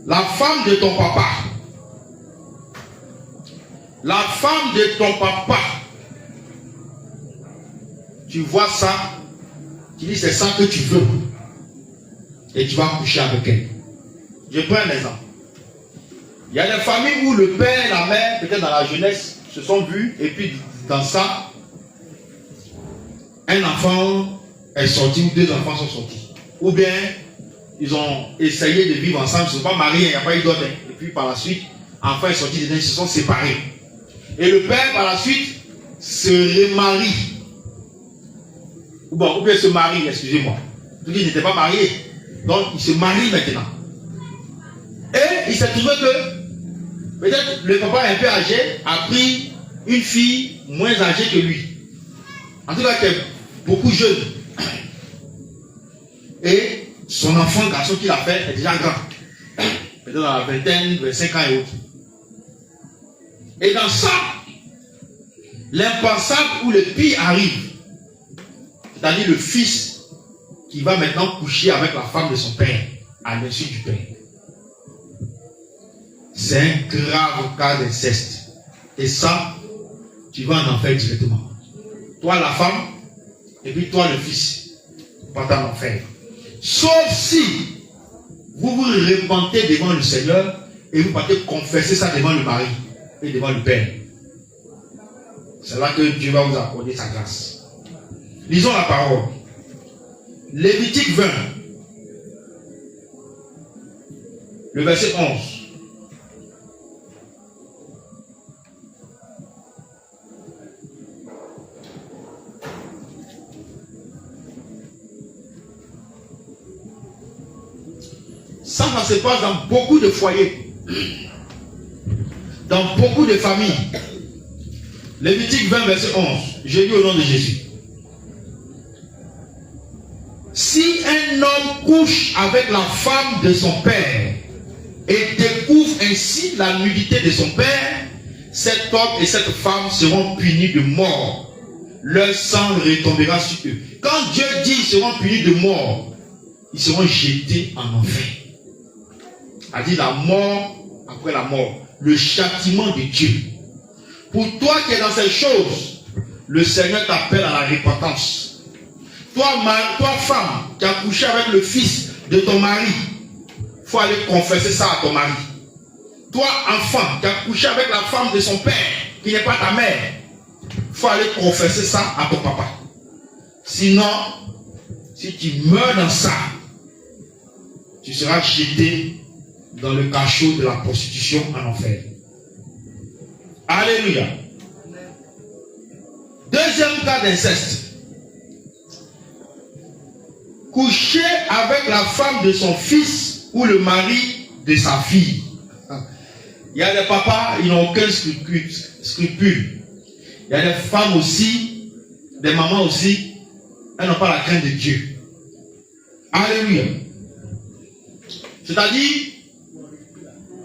La femme de ton papa. La femme de ton papa. Tu vois ça. Tu dis c'est ça que tu veux. Et tu vas coucher avec elle. Je prends un exemple. Il y a des familles où le père et la mère, peut-être dans la jeunesse, se sont vus. Et puis dans ça, un enfant est sorti ou deux enfants sont sortis. Ou bien ils ont essayé de vivre ensemble, ils ne sont pas mariés, il n'y a pas eu d'autre. Et puis par la suite, l'enfant est sorti dedans, ils se sont séparés. Et le père par la suite se remarie. Ou bien se marie, excusez-moi. Il n'était pas marié. Donc il se marie maintenant. Et il s'est trouvé que peut-être le papa un peu âgé a pris une fille moins âgée que lui. En tout cas, qui est beaucoup jeune. Et son enfant, garçon qu'il a fait, est déjà grand. Peut-être dans la vingtaine, 25 ans et autres. Et dans ça, l'impensable ou le pire arrive. C'est-à-dire le fils qui va maintenant coucher avec la femme de son père, à l'insu du père. C'est un grave cas d'inceste. Et ça, tu vas en enfer directement. Toi la femme, et puis toi le fils. Pas en enfer. Sauf si vous vous repentez devant le Seigneur et vous partez confesser ça devant le mari et devant le père. C'est là que Dieu va vous accorder sa grâce. Lisons la parole. Lévitique 20, le verset 11. Ça se passe dans beaucoup de foyers, dans beaucoup de familles. Lévitique 20, verset 11. Je lis au nom de Jésus. Si un homme couche avec la femme de son père et découvre ainsi la nudité de son père, cet homme et cette femme seront punis de mort. Leur sang retombera sur eux. Quand Dieu dit ils seront punis de mort, ils seront jetés en enfer. A dit la mort après la mort, le châtiment de Dieu. Pour toi qui es dans ces choses, le Seigneur t'appelle à la repentance. Toi femme qui as couché avec le fils de ton mari, il faut aller confesser ça à ton mari. Toi enfant qui as couché avec la femme de son père, qui n'est pas ta mère, il faut aller confesser ça à ton papa. Sinon, si tu meurs dans ça, tu seras jeté dans le cachot de la prostitution en enfer. Alléluia. Deuxième cas d'inceste. Coucher avec la femme de son fils ou le mari de sa fille. Il y a des papas, ils n'ont aucun scrupule. Il y a des femmes aussi, des mamans aussi, elles n'ont pas la crainte de Dieu. Alléluia. C'est-à-dire,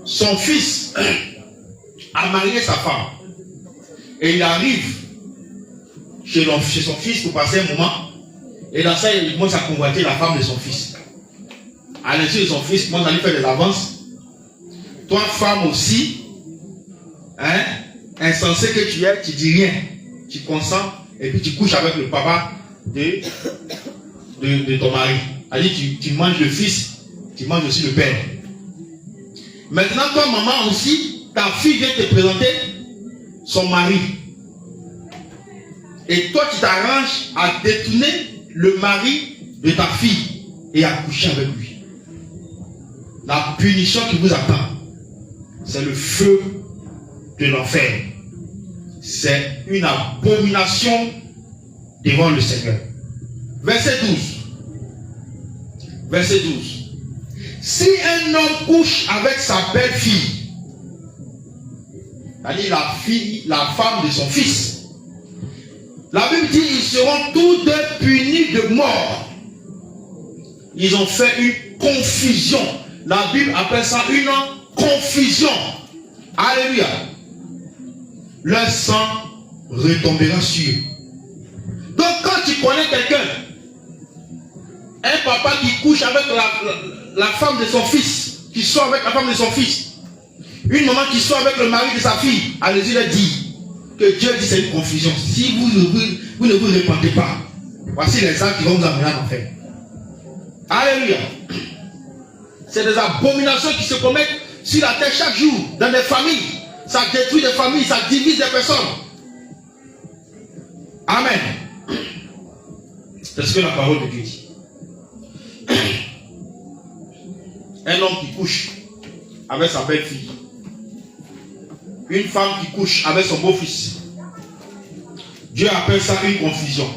son fils a marié sa femme. Et il arrive chez son fils pour passer un moment. Et dans ça, il commence à convoiter la femme de son fils. À l'insu de son fils, il commence à lui faire des avances. Toi, femme aussi, insensé que tu es, tu dis rien. Tu consens et puis tu couches avec le papa de ton mari. C'est-à-dire, tu manges le fils, tu manges aussi le père. Maintenant, toi, maman aussi, ta fille vient te présenter son mari. Et toi, tu t'arranges à détourner le mari de ta fille et à coucher avec lui. La punition qui vous attend, c'est le feu de l'enfer. C'est une abomination devant le Seigneur. Verset 12. Verset 12. Si un homme couche avec sa belle-fille, c'est-à-dire la femme de son fils, la Bible dit ils seront tous deux punis de mort. Ils ont fait une confusion. La Bible appelle ça une confusion. Alléluia. Leur sang retombera sur eux. Donc quand tu connais quelqu'un, un papa qui couche avec la femme de son fils, qui sort avec la femme de son fils, une maman qui sort avec le mari de sa fille, allez-y leur dire que Dieu dit c'est une confusion. Si vous ne vous repentez pas, voici les actes qui vont vous amener en enfer. Alléluia. C'est des abominations qui se commettent sur la terre chaque jour, dans des familles. Ça détruit des familles, ça divise des personnes. Amen. C'est ce que la parole de Dieu dit. Un homme qui couche avec sa belle-fille. Une femme qui couche avec son beau-fils. Dieu appelle ça une confusion.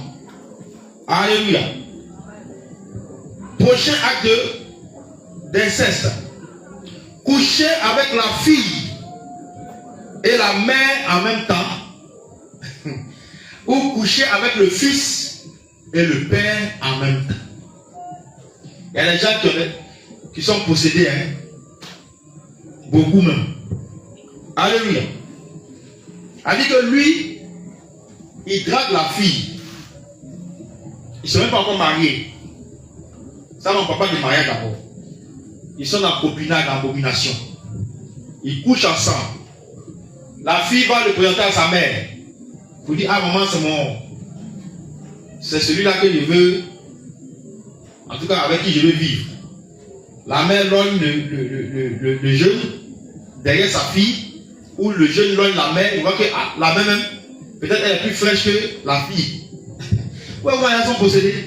Alléluia. Prochain acte d'inceste. Coucher avec la fille et la mère en même temps. Ou coucher avec le fils et le père en même temps. Il y a des gens qui sont possédés. Beaucoup même. Alléluia. A dit que lui, il drague la fille. Ils ne sont même pas encore mariés. Ça, mon papa de mariage d'abord. Ils sont dans copinage, dans abomination. Ils couchent ensemble. La fille va le présenter à sa mère. Vous dites, ah maman, c'est celui-là que je veux, en tout cas avec qui je veux vivre. La mère logne le jeune derrière sa fille, ou le jeune loigne la mère, il voit que la mère même, peut-être elle est plus fraîche que la fille. Ouais, elles sont possédées.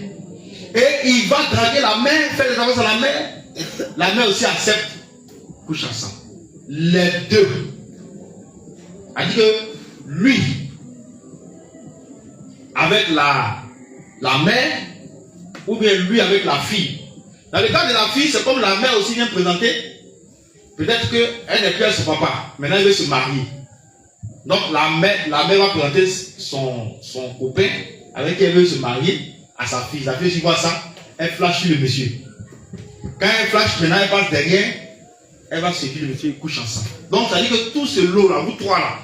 Et il va draguer la mère, faire des avances à la mère. La mère aussi accepte, couche ensemble. Les deux. Elle dit que lui, avec la mère, ou bien lui avec la fille. Dans le cas de la fille, c'est comme la mère aussi vient présenter. Peut-être qu'elle n'est plus avec son papa. Maintenant, elle veut se marier. Donc, la mère va présenter son copain avec qui elle veut se marier à sa fille. La fille, si voit ça, elle flash sur le monsieur. Quand elle flash, maintenant, elle passe derrière, elle va séduire le monsieur, ils couchent ensemble. Donc, ça dit que tout ce lot-là, vous trois là,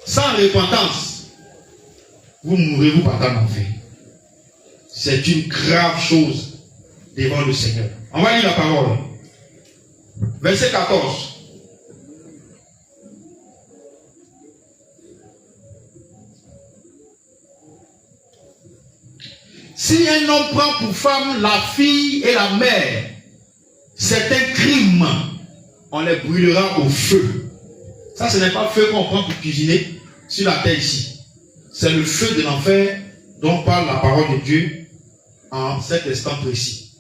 sans repentance, vous mourrez, vous partez en enfer. C'est une grave chose devant le Seigneur. On va lire la parole. Verset 14. Si un homme prend pour femme la fille et la mère, c'est un crime. On les brûlera au feu. Ça, ce n'est pas le feu qu'on prend pour cuisiner sur la terre ici. C'est le feu de l'enfer dont parle la parole de Dieu en cet instant précis.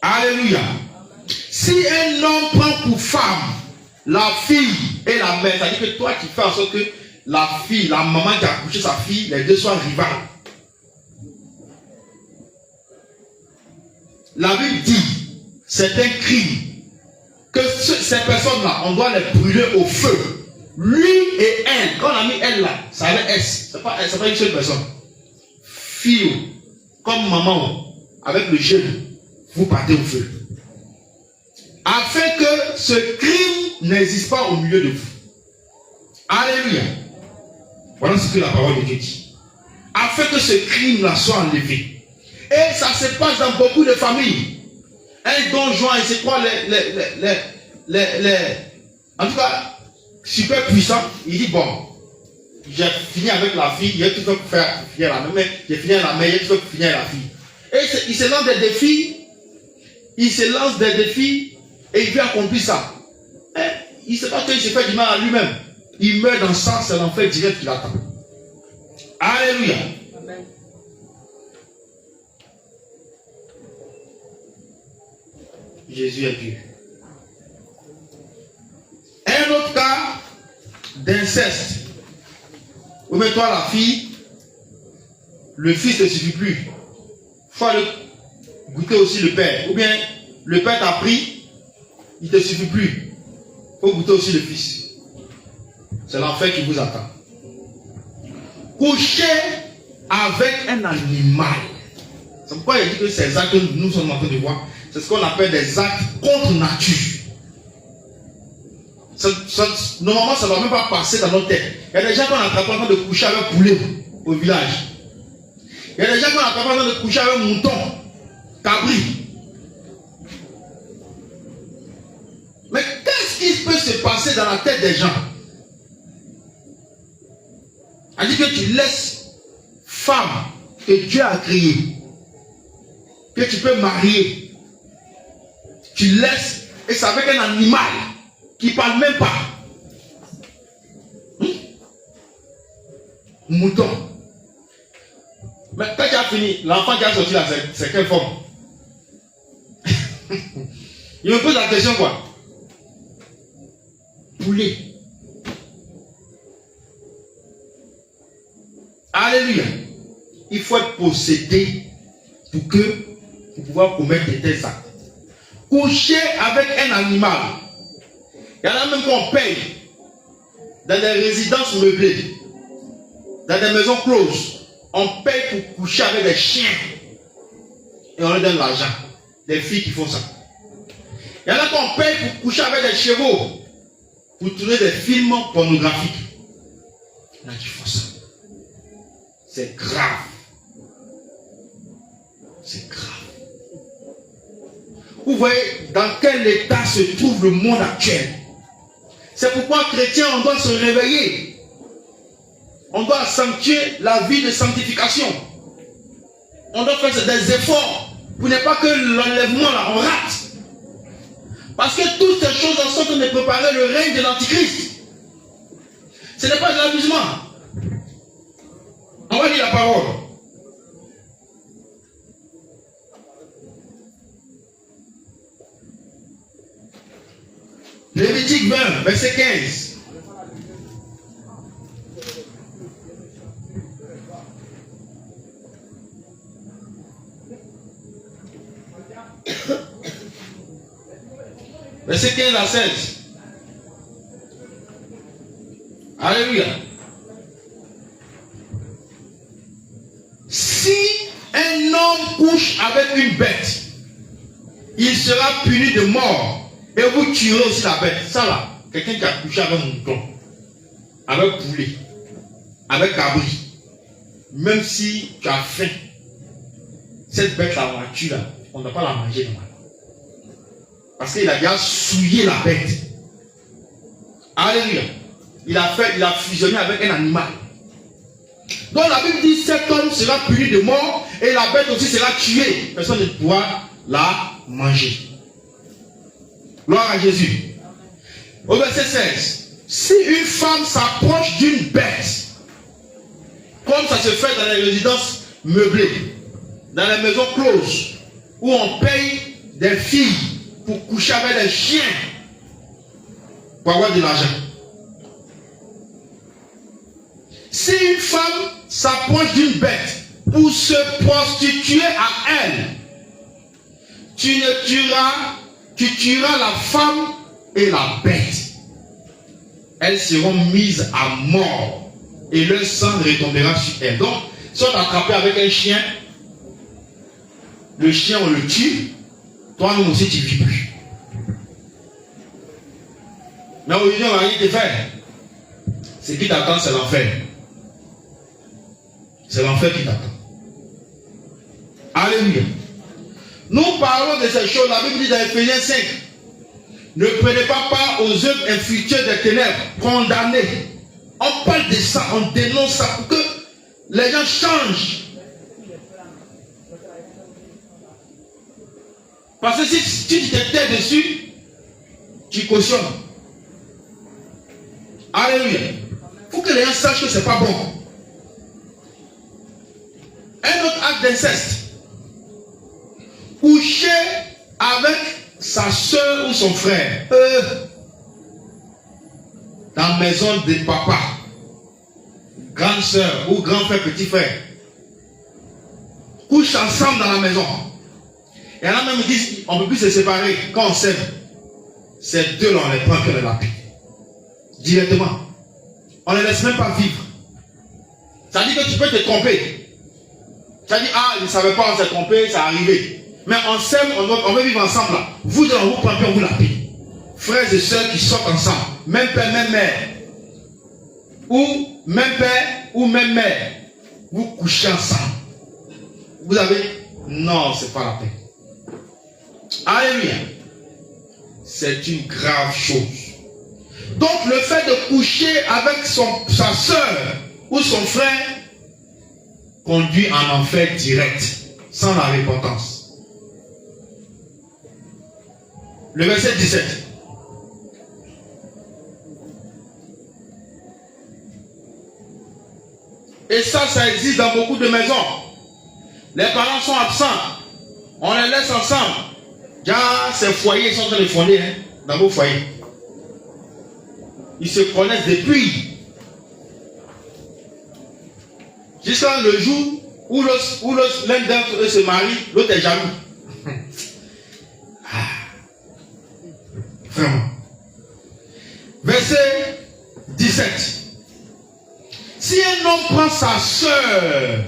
Alléluia. Si un homme prend pour femme la fille et la mère, c'est-à-dire que toi qui fais en sorte que la fille, la maman qui a accouché sa fille, les deux soient rivales. La Bible dit, c'est un crime, que ces personnes-là, on doit les brûler au feu. Lui et elle, quand on a mis elle là, ça avait S, c'est pas une seule personne. Fille, comme maman, avec le jeune, vous partez au feu. Afin que ce crime n'existe pas au milieu de vous. Alléluia. Voilà ce que la parole de Dieu dit. Afin que ce crime-là soit enlevé. Et ça se passe dans beaucoup de familles. Un don Juan, il se croit en tout cas, super puissant. Il dit, bon, j'ai fini avec la fille, il y a tout fait pour faire finir la mère, mais j'ai fini avec la mère, il y a tout fait pour finir la fille. Et il se lance des défis, et il veut accomplir ça. Et il ne sait pas qu'il se fait du mal à lui-même. Il meurt dans ça, c'est l'enfer direct qui l'attend. Alléluia. Amen. Jésus est Dieu. Un autre cas d'inceste. Ou bien toi la fille, le fils ne suffit plus. Il faut aller goûter aussi le père. Ou bien le père t'a pris, il ne te suffit plus. Il faut goûter aussi le fils. C'est l'enfer qui vous attend. Coucher avec un animal. C'est pourquoi il dit que ces actes que nous sommes en train de voir, c'est ce qu'on appelle des actes contre nature. Normalement, ça ne va même pas passer dans notre tête. Il y a des gens qu'on attrape en train de coucher avec un poulet au village. Il y a des gens qu'on attrape en train de coucher avec un mouton, cabri. Mais qu'est-ce qui peut se passer dans la tête des gens? Elle dit que tu laisses femme que Dieu a créée, que tu peux marier. Tu laisses, et c'est avec un animal qui ne parle même pas. Mouton. Mais quand tu as fini, l'enfant qui a sorti là, c'est quelle forme? Il me pose la question quoi? Poulet. Alléluia. Il faut être possédé pour pouvoir commettre de tels actes. Coucher avec un animal. Il y en a même qu'on paye dans des résidences meublées, dans des maisons closes. On paye pour coucher avec des chiens et on leur donne l'argent. Des filles qui font ça. Il y en a qu'on paye pour coucher avec des chevaux, pour tourner des films pornographiques. Il y en a qui font ça. C'est grave. C'est grave. Vous voyez dans quel état se trouve le monde actuel. C'est pourquoi, chrétiens, on doit se réveiller. On doit sanctuer la vie de sanctification. On doit faire des efforts pour ne pas que l'enlèvement là, on rate. Parce que toutes ces choses sont en train de préparer le règne de l'Antichrist. Ce n'est pas de l'amusement. On va lire la parole. Lévitique 20, verset 15. Verset 15 à 16. Alléluia. Si un homme couche avec une bête, il sera puni de mort. Et vous tuerez aussi la bête. Ça là, quelqu'un qui a couché avec un mouton, avec poulet, avec cabri, même si tu as faim, cette bête là, on la tue là, on ne doit pas la manger normalement. Parce qu'il a déjà souillé la bête. Alléluia. Il a fusionné avec un animal. Donc la Bible dit cet homme sera puni de mort et la bête aussi sera tuée. Personne ne pourra la manger. Gloire à Jésus. Au verset 16. Si une femme s'approche d'une bête, comme ça se fait dans les résidences meublées, dans les maisons closes, où on paye des filles pour coucher avec des chiens pour avoir de l'argent. Si une femme s'approche d'une bête pour se prostituer à elle, tu tueras la femme et la bête. Elles seront mises à mort et leur sang retombera sur elles. Donc, si on t'attrape avec un chien, le chien on le tue, toi-même aussi tu ne vis plus. Mais aujourd'hui on va rien te faire. Ce qui t'attend c'est l'enfer. C'est l'enfer qui t'attend. Alléluia. Nous parlons de ces choses. La Bible dit dans Ephésiens 5. Ne prenez pas part aux œuvres infructueuses des ténèbres, condamnées. On parle de ça, on dénonce ça pour que les gens changent. Parce que si tu te tais dessus, tu cautionnes. Alléluia. Il faut que les gens sachent que ce n'est pas bon. Un autre acte d'inceste. Coucher avec sa soeur ou son frère. Dans la maison de papa. Grande soeur ou grand frère, petit frère. Couchent ensemble dans la maison. Et là même ils disent, on ne peut plus se séparer quand on s'aime. Ces deux-là, on les prend que de la paix. Directement. On ne les laisse même pas vivre. Ça dit que tu peux te tromper. Ça dit, ah, je ne savais pas, on s'est trompé, ça arrivé. Mais on s'aime, on veut vivre ensemble là. Vous deux, on vous prend, on vous la paix. Frères et sœurs qui sortent ensemble. Même père, même mère. Ou même père, ou même mère. Vous couchez ensemble. Vous avez... Non, ce n'est pas la paix. Alléluia. C'est une grave chose. Donc le fait de coucher avec sa soeur ou son frère conduit en enfer direct, sans la repentance. Le verset 17. Et ça existe dans beaucoup de maisons. Les parents sont absents. On les laisse ensemble. Déjà, ces foyers sont en train de fonder dans vos foyers. Ils se connaissent depuis. Jusqu'à le jour où l'un d'entre eux se marie, l'autre est jaloux. Vraiment. Verset 17. Si un homme prend sa soeur,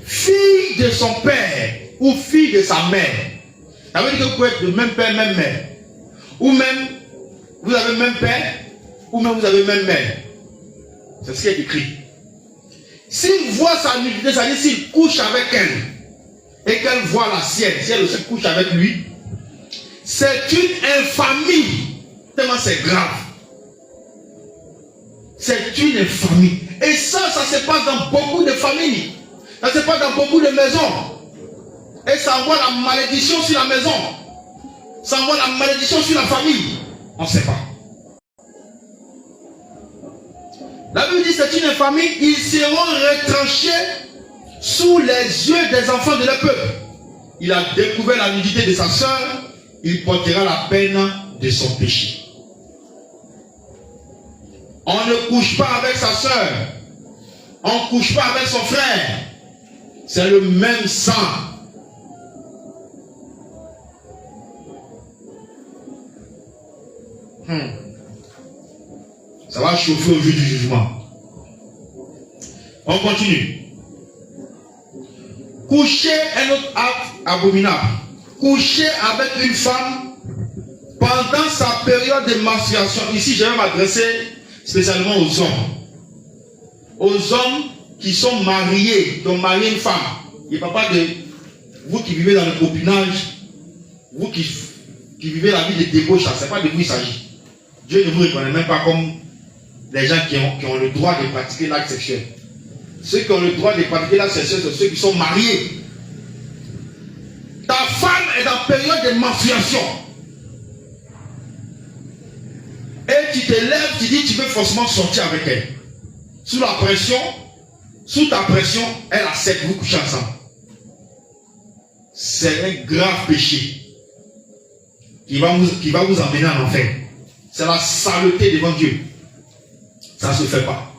fille de son père ou fille de sa mère, ça veut dire que vous pouvez être de même père, même mère. Ou même, vous avez même père, ou même vous avez même mère. C'est ce qui est écrit. S'il voit sa nudité, c'est-à-dire s'il couche avec elle, et qu'elle voit la sienne, si elle aussi couche avec lui, c'est une infamie. Tellement c'est grave. C'est une infamie. Et ça se passe dans beaucoup de familles. Ça se passe dans beaucoup de maisons. Et ça envoie la malédiction sur la maison. Ça envoie la malédiction sur la famille. On ne sait pas. La Bible dit c'est une famille, ils seront retranchés sous les yeux des enfants de leur peuple. Il a découvert la nudité de sa sœur, il portera la peine de son péché. On ne couche pas avec sa sœur, on ne couche pas avec son frère. C'est le même sang. Ça va chauffer au jour du jugement. On continue. Coucher est notre acte abominable. Coucher avec une femme pendant sa période de menstruation. Ici, je vais m'adresser spécialement aux hommes. Aux hommes qui sont mariés, qui ont marié une femme. Il ne parle pas de vous qui vivez dans le copinage, vous qui vivez la vie de débauche, ce n'est pas de vous il s'agit. Dieu ne vous reconnaît même pas comme les gens qui ont le droit de pratiquer l'acte sexuel. Ceux qui ont le droit de pratiquer l'acte sexuel, c'est ceux qui sont mariés. Ta femme est en période de menstruation. Et tu te lèves, tu dis tu veux forcément sortir avec elle. Sous la pression, sous ta pression, elle accepte, vous couchez ensemble. C'est un grave péché qui va vous emmener en enfer. C'est la saleté devant Dieu. Ça ne se fait pas.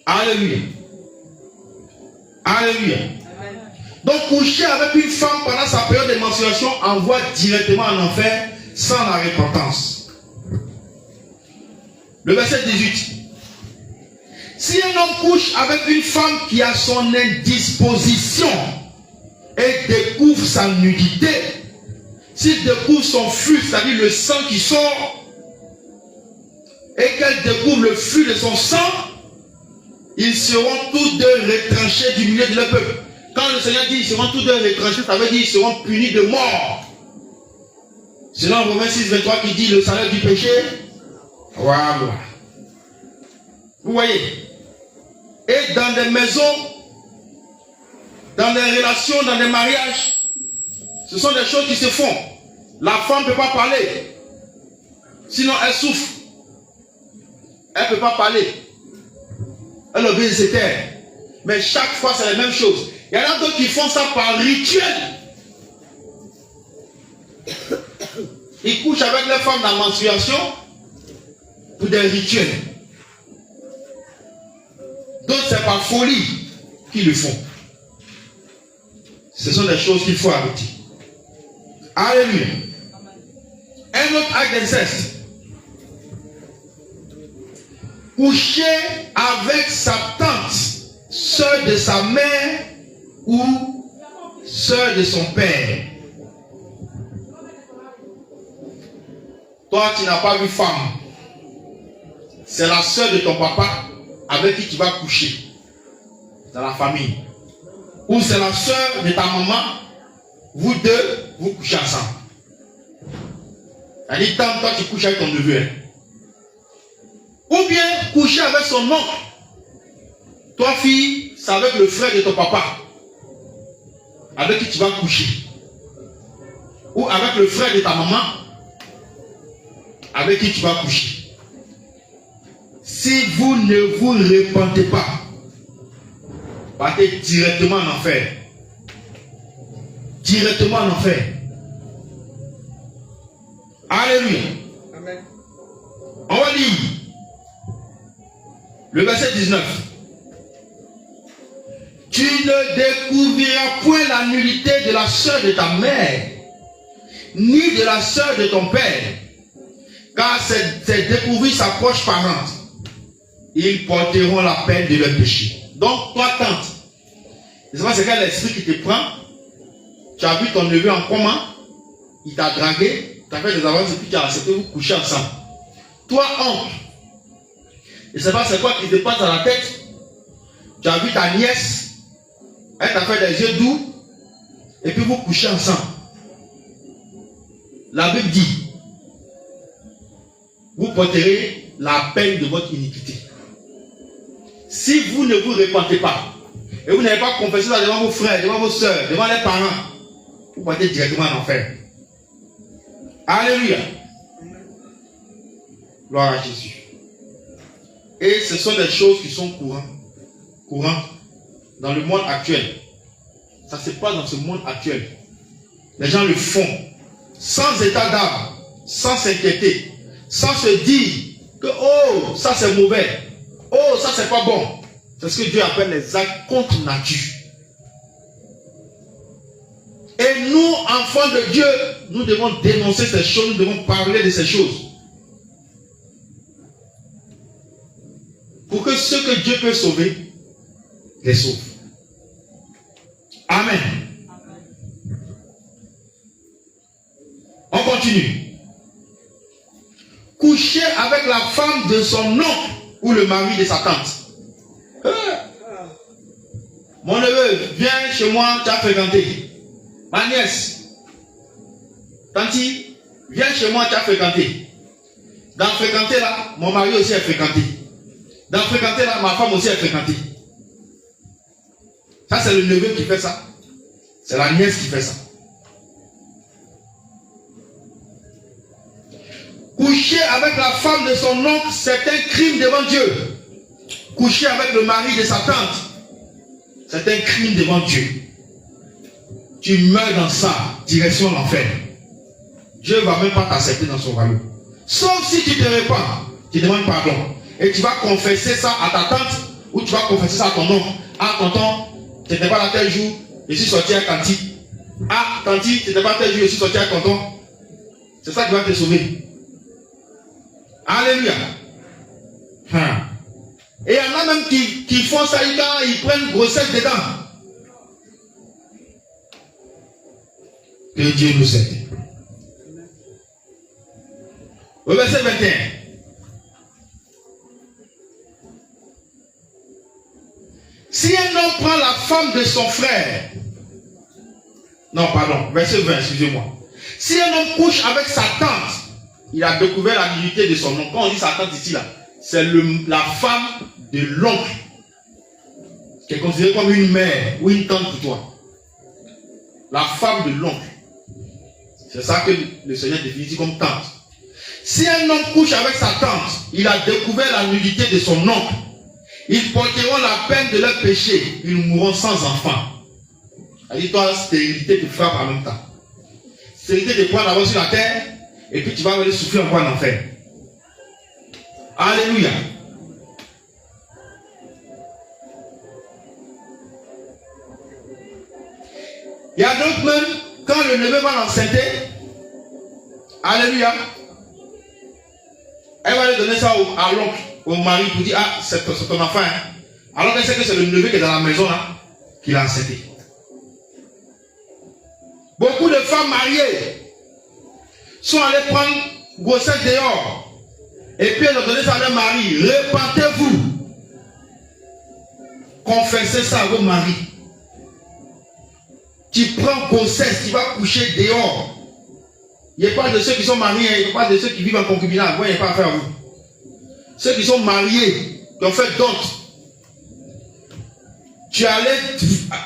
Alléluia. Alléluia. Donc coucher avec une femme pendant sa période de menstruation envoie directement en enfer sans la repentance. Le verset 18. Si un homme couche avec une femme qui a son indisposition et découvre sa nudité, s'il découvre son flux, c'est-à-dire le sang qui sort, et qu'elle découvre le flux de son sang, ils seront tous deux retranchés du milieu de leur peuple. Quand le Seigneur dit ils seront tous deux retranchés, ça veut dire ils seront punis de mort. Selon Romains 6, 23 qui dit le salaire du péché. Voilà. Vous voyez. Et dans des maisons, dans des relations, dans des mariages, ce sont des choses qui se font. La femme ne peut pas parler. Sinon elle souffre. Elle ne peut pas parler. Elle obéit de ses terres. Mais chaque fois, c'est la même chose. Il y en a d'autres qui font ça par rituel. Ils couchent avec les femmes dans la menstruation pour des rituels. D'autres, c'est par folie qu'ils le font. Ce sont des choses qu'il faut arrêter. Alléluia. Un autre acte d'inceste. Coucher avec sa tante, sœur de sa mère ou sœur de son père. Toi, tu n'as pas vu femme. C'est la sœur de ton papa avec qui tu vas coucher dans la famille. Ou c'est la sœur de ta maman. Vous deux, vous couchez ensemble. Elle dit, tant toi tu couches avec ton neveu. Hein. Ou bien coucher avec son oncle. Toi fille, c'est avec le frère de ton papa. Avec qui tu vas coucher. Ou avec le frère de ta maman. Avec qui tu vas coucher. Si vous ne vous repentez pas, partez directement en enfer. Directement en enfer. Alléluia. Amen. On va lire le verset 19. Tu ne découvriras point la nullité de la sœur de ta mère, ni de la sœur de ton père, car c'est découvrir sa proche parente. Ils porteront la peine de leur péché. Donc, toi, tante, je ne sais pas c'est quel esprit qui te prend. Tu as vu ton neveu en comment, il t'a dragué, tu as fait des avances et puis tu as accepté de vous coucher ensemble. Toi, oncle, je ne sais pas c'est quoi qui te passe dans la tête. Tu as vu ta nièce, elle t'a fait des yeux doux, et puis vous couchez ensemble. La Bible dit, vous porterez la peine de votre iniquité. Si vous ne vous repentez pas, et vous n'avez pas confessé ça devant vos frères, devant vos soeurs, devant les parents, vous partez directement en enfer. Alléluia. Gloire à Jésus. Et ce sont des choses qui sont courantes dans le monde actuel. Ça se passe dans ce monde actuel. Les gens le font sans état d'âme, sans s'inquiéter, sans se dire que oh, ça c'est mauvais, oh, ça c'est pas bon. C'est ce que Dieu appelle les actes contre nature. Et nous, enfants de Dieu, nous devons dénoncer ces choses, nous devons parler de ces choses. Pour que ceux que Dieu peut sauver, les sauve. Amen. On continue. Coucher avec la femme de son oncle ou le mari de sa tante. Mon neveu, viens chez moi, tu as fréquenté. Ma nièce, tanti, viens chez moi, tu as fréquenté. Dans fréquenter là, mon mari aussi a fréquenté. Dans fréquenter là, ma femme aussi a fréquenté. Ça, c'est le neveu qui fait ça. C'est la nièce qui fait ça. Coucher avec la femme de son oncle, c'est un crime devant Dieu. Coucher avec le mari de sa tante, c'est un crime devant Dieu. Tu meurs dans ça, direction l'enfer. Dieu ne va même pas t'accepter dans son royaume. Sauf si tu te répands, tu demandes pardon. Et tu vas confesser ça à ta tante, ou tu vas confesser ça à ton oncle. Ah, tonton, tu n'étais pas là tel jour, je suis sorti à Kanti. Ah, Kanti, tu n'étais pas tel jour, je suis sorti à tonton. C'est ça qui va te sauver. Alléluia. Et il y en a même qui font ça quand ils prennent grossesse dedans. Que Dieu nous aide. Au verset 21. Si un homme prend la femme de son frère, non, pardon, verset 20, excusez-moi. Si un homme couche avec sa tante, il a découvert la nudité de son oncle. Quand on dit sa tante ici, là, c'est la femme de l'oncle, qui est considérée comme une mère ou une tante pour toi. La femme de l'oncle. C'est ça que le Seigneur définit comme tante. Si un homme couche avec sa tante, il a découvert la nudité de son oncle. Ils porteront la peine de leur péché. Ils mourront sans enfant. C'est-à-dire, toi, la stérilité te frappe en même temps. Stérilité te prend d'abord sur la terre, et puis tu vas aller souffrir encore en enfer. Alléluia. Il y a d'autres même, quand le neveu va l'enceinte, alléluia, elle va lui donner ça à l'oncle, au mari, pour dire, ah, c'est ton enfant. Hein. Alors qu'elle sait que c'est le neveu qui est dans la maison, là, qui l'a enceinté. Beaucoup de femmes mariées sont allées prendre grossesse dehors. Et puis elles ont donné ça à leur mari. Repentez-vous. Confessez ça à vos maris. Tu prends grossesse, tu vas coucher dehors. Il n'y a pas de ceux qui sont mariés, il n'y a pas de ceux qui vivent en concubinage. Moi, il n'y a pas à faire à vous. Ceux qui sont mariés, qui ont fait d'autres. Tu allais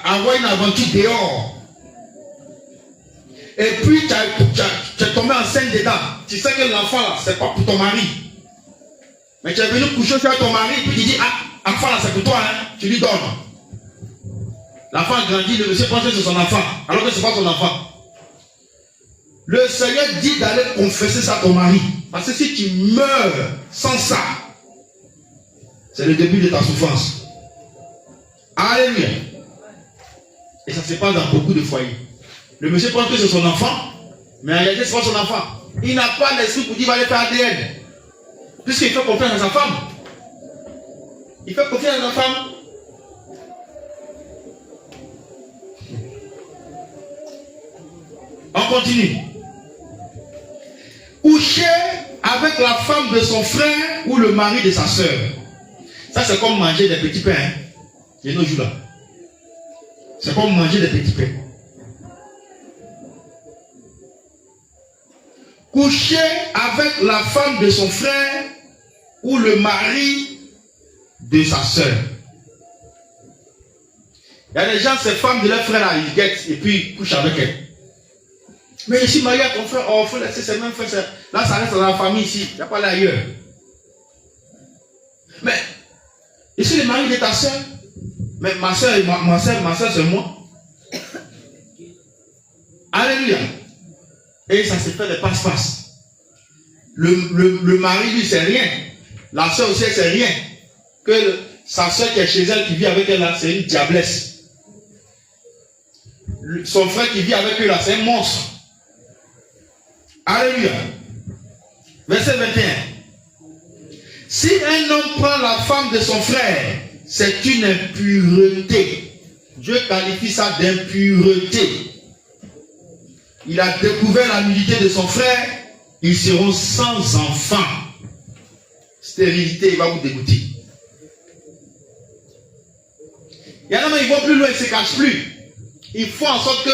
avoir une aventure dehors. Et puis tu es tombé enceinte dedans. Tu sais que l'enfant là, c'est pas pour ton mari. Mais tu es venu coucher sur ton mari, puis tu dis, ah, enfant là, c'est pour toi, hein. Tu lui donnes. L'enfant grandit, le monsieur pense que c'est son enfant, alors que ce n'est pas son enfant. Le Seigneur dit d'aller confesser ça à ton mari. Parce que si tu meurs sans ça, c'est le début de ta souffrance. Alléluia. Et ça se passe dans beaucoup de foyers. Le monsieur pense que c'est son enfant, mais en réalité, ce n'est pas son enfant. Il n'a pas l'esprit pour dire qu'il va aller faire ADN. Puisqu'il fait confiance à sa femme. Il fait confiance à sa femme. On continue. Coucher avec la femme de son frère ou le mari de sa soeur. Ça, c'est comme manger des petits pains. Hein? Il y a nos jours là. C'est comme manger des petits pains. Coucher avec la femme de son frère ou le mari de sa soeur. Il y a des gens, ces femmes de leur frère là, ils guettent et puis ils couchent avec elle. Mais je suis marié à ton frère, oh, il faut laisser ses mêmes frères. Là, ça reste dans la famille ici, il n'y a pas là ailleurs. Mais, je suis le mari de ta soeur. Mais ma soeur, c'est moi. Alléluia. Et ça se fait de passe-passe. Le mari, lui, c'est rien. La soeur aussi, c'est rien. Que sa soeur qui est chez elle, qui vit avec elle là, c'est une diablesse. Son frère qui vit avec eux là, c'est un monstre. Alléluia. Verset 21. Si un homme prend la femme de son frère, c'est une impureté. Dieu qualifie ça d'impureté. Il a découvert la nudité de son frère, ils seront sans enfant. Stérilité, il va vous dégoûter. Il y en a même, ils vont plus loin, ils ne se cachent plus. Il faut en sorte que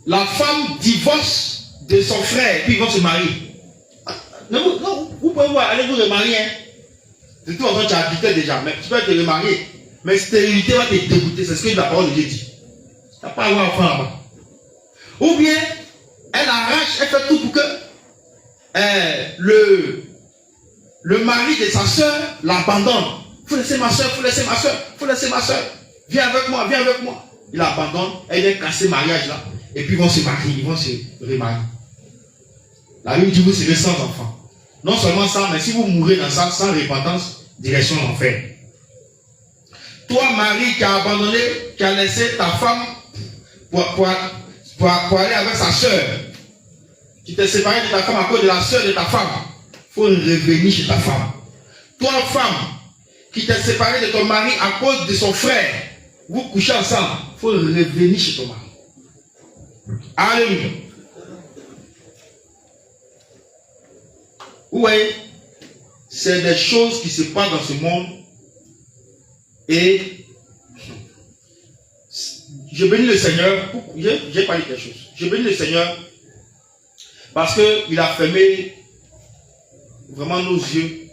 la femme divorce de son frère, puis ils vont se marier. Non, vous pouvez voir, allez vous remarier. Hein. De toute façon, tu habitais déjà, mais tu peux te remarier. Mais stérilité va te dégoûter, c'est ce que la parole de Dieu dit. Tu n'as pas à avoir enfant là-bas. Ou bien, elle arrache, elle fait tout pour que le mari de sa soeur l'abandonne. Il faut laisser ma soeur, il faut laisser ma soeur, il faut laisser ma soeur. Viens avec moi, viens avec moi. Il abandonne, elle vient casser le mariage là. Et puis ils vont se marier, ils vont se remarier. La Bible dit vous serez sans enfant. Non seulement ça, mais si vous mourrez dans ça, sans repentance, direction l'enfer. Toi, mari, qui a abandonné, qui a laissé ta femme pour aller avec sa soeur, qui t'es séparé de ta femme à cause de la soeur de ta femme, il faut revenir chez ta femme. Toi, femme, qui t'es séparé de ton mari à cause de son frère, vous couchez ensemble, il faut revenir chez ton mari. Alléluia. Vous voyez, c'est des choses qui se passent dans ce monde et je bénis le Seigneur. J'ai parlé quelque chose. Je bénis le Seigneur parce qu'il a fermé vraiment nos yeux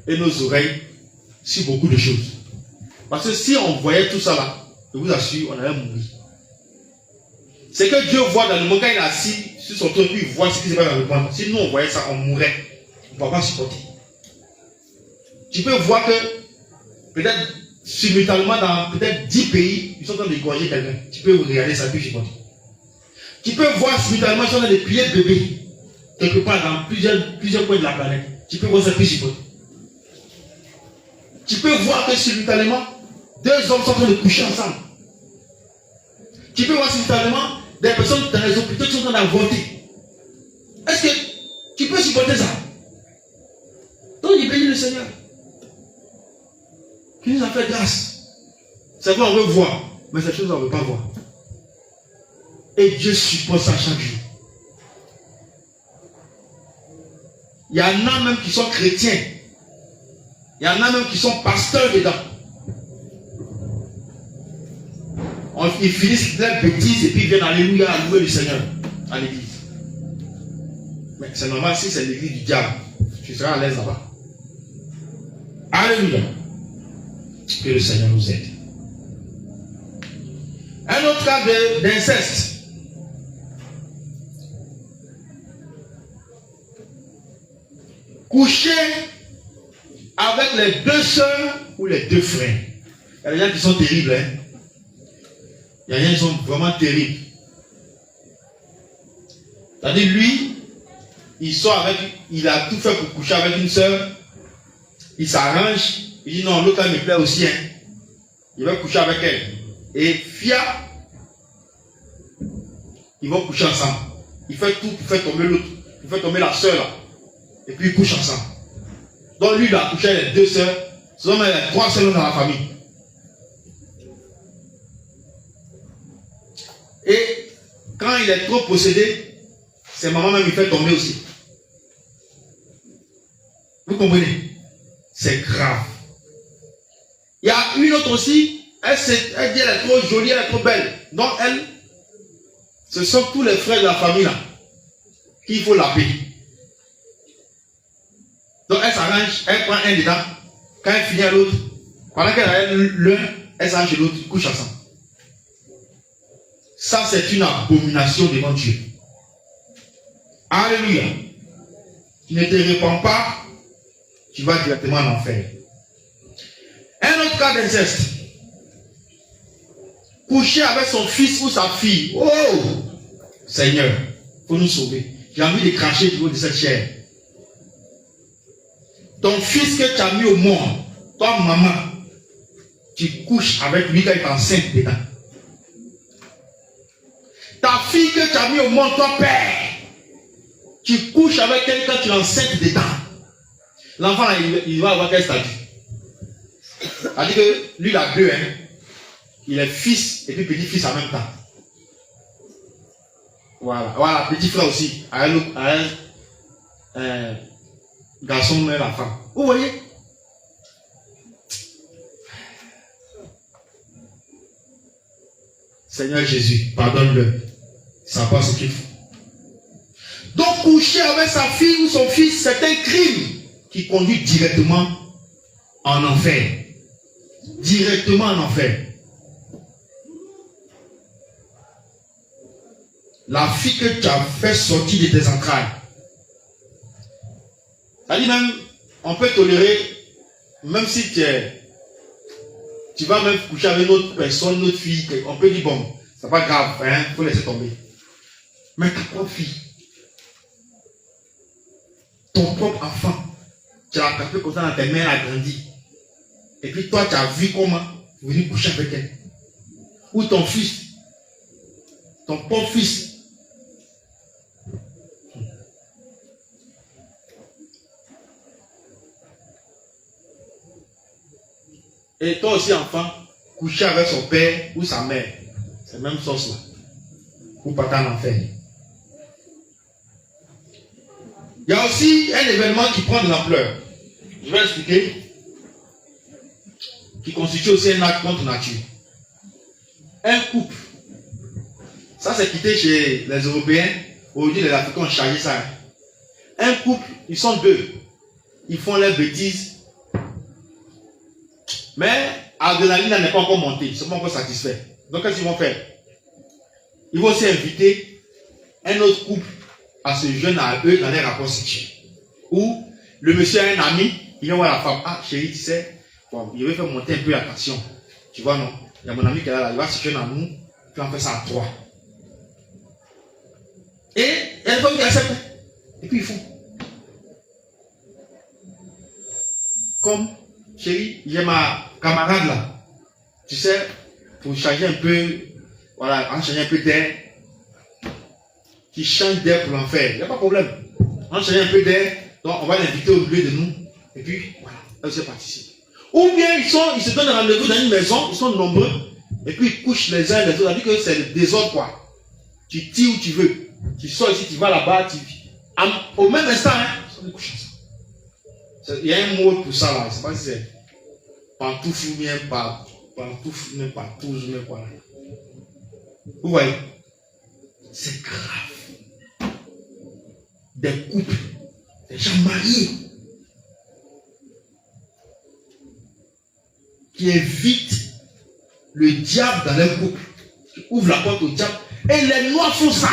et nos oreilles sur beaucoup de choses. Parce que si on voyait tout ça là, je vous assure, on allait mourir. C'est que Dieu voit dans le moment quand il est assis sur son trône, il voit ce qui se passe dans le monde. Si nous on voyait ça, on mourrait. On ne va pas supporter. Tu peux voir que peut-être simultanément dans peut-être 10 pays, ils sont en train d'égorger quelqu'un. Tu peux regarder ça, puis supporter. Tu peux voir simultanément qu'ils sont en train de plier le bébé quelque part dans plusieurs coins de la planète. Tu peux voir ça, puis supporter. Tu peux voir que simultanément, deux hommes sont en train de coucher ensemble. Tu peux voir simultanément des personnes dans les hôpitaux qui sont en train d'avorter. Est-ce que tu peux supporter ça? Donc il bénit le Seigneur. Qui nous a fait grâce. C'est vrai, on veut voir, mais ces choses on ne veut pas voir. Et Dieu supporte ça chaque jour. Il y en a même qui sont chrétiens. Il y en a même qui sont pasteurs dedans. Ils finissent leurs bêtises et puis ils viennent alléluia, à louer le Seigneur à l'église. Mais c'est normal, si c'est l'église du diable, tu seras à l'aise là-bas. Alléluia. Que le Seigneur nous aide. Un autre cas d'inceste. Coucher avec les deux sœurs ou les deux frères. Il y a des gens qui sont terribles. Hein? Il y a des gens qui sont vraiment terribles. C'est-à-dire, lui, il a tout fait pour coucher avec une sœur. Il s'arrange. Il dit non, l'autre me plaît aussi. Hein. Il va coucher avec elle. Et Fia, ils vont coucher ensemble. Il fait tout pour faire tomber l'autre. Il fait tomber la sœur là. Et puis ils couchent ensemble. Donc lui, il a couché les deux sœurs. Sinon, il y a 3 sœurs dans la famille. Et quand il est trop possédé, ses mamans même il fait tomber aussi. Vous comprenez? C'est grave. Il y a une autre aussi, elle dit elle est trop jolie, elle est trop belle. Donc elle, ce sont tous les frères de la famille là, qu'il faut l'appeler. Donc elle s'arrange, elle prend un dedans, quand elle finit à l'autre, pendant qu'elle a l'un, elle s'arrange l'autre, ils couchent ensemble. Ça, c'est une abomination devant Dieu. Alléluia. Tu ne te répands pas, tu vas directement en enfer. Un autre cas d'inceste. Coucher avec son fils ou sa fille. Oh! Seigneur, il faut nous sauver. J'ai envie de cracher du haut de cette chair. Ton fils que tu as mis au monde, toi, maman, tu couches avec lui quand il est enceinte dedans. Ta fille que tu as mis au monde, toi, père, tu couches avec elle quand tu es enceinte dedans. L'enfant, il va avoir quel statut? C'est-à-dire que lui, il a deux, hein. Il est fils et puis petit-fils en même temps. Voilà, petit frère aussi. Un garçon et la femme. Vous voyez? Seigneur Jésus, pardonne-le. Ça passe ce qu'il faut. Donc, coucher avec sa fille ou son fils, c'est un crime qui conduit directement en enfer. Directement en enfer. La fille que tu as fait sortir de tes entrailles. Ça dit même, on peut tolérer, même si tu vas même coucher avec une autre personne, une autre fille, on peut dire bon, c'est pas grave, hein, faut laisser tomber. Mais ta propre fille, ton propre enfant, tu l'as attrapé comme ça dans tes mains, elle a grandi. Et puis toi, tu as vu comment venir coucher avec elle. Ou ton fils, ton pauvre fils. Et toi aussi, enfant, coucher avec son père ou sa mère. C'est la même sauce là. Ou pas en enfer. Il y a aussi un événement qui prend de l'ampleur. Je vais expliquer. Qui constitue aussi un acte contre nature. Un couple. Ça, c'est quitté chez les Européens. Aujourd'hui, les Africains ont chargé ça. Un couple, ils sont deux. Ils font leurs bêtises. Mais l'adrénaline n'est pas encore montée. Ils ne sont pas encore satisfaits. Donc, qu'est-ce qu'ils vont faire? Ils vont aussi inviter un autre couple à se joindre à eux dans les rapports sexuels. Ou le monsieur a un ami, il vient voir la femme. Ah, chérie, tu sais, bon, il veut faire monter un peu la passion. Tu vois, non? Il y a mon ami qui est là, il va se joindre à nous, puis on fait ça à trois. Et il y a une femme qui accepte. Et puis ils font. Comme, chérie, j'ai ma camarade là. Tu sais, pour changer un peu, voilà, en changeant un peu d'air, qui change d'air pour l'enfer. Il n'y a pas de problème. En changeant un peu d'air, donc on va l'inviter au milieu de nous. Et puis, voilà, elle se participe. Ou bien ils se donnent rendez-vous dans une maison, ils sont nombreux, et puis ils couchent les uns les autres. C'est-à-dire que c'est le désordre, quoi. Tu tires où tu veux. Tu sors ici, tu vas là-bas, au même instant, hein, ils couchent ensemble. Il y a un mot pour ça là, je ne sais pas si c'est pantoufle ou bien pantoufle, mais pas tous, mais quoi. Vous voyez, c'est grave. Des couples, des gens mariés, qui invitent le diable dans leur couple, qui ouvrent la porte au diable, et les noirs font ça.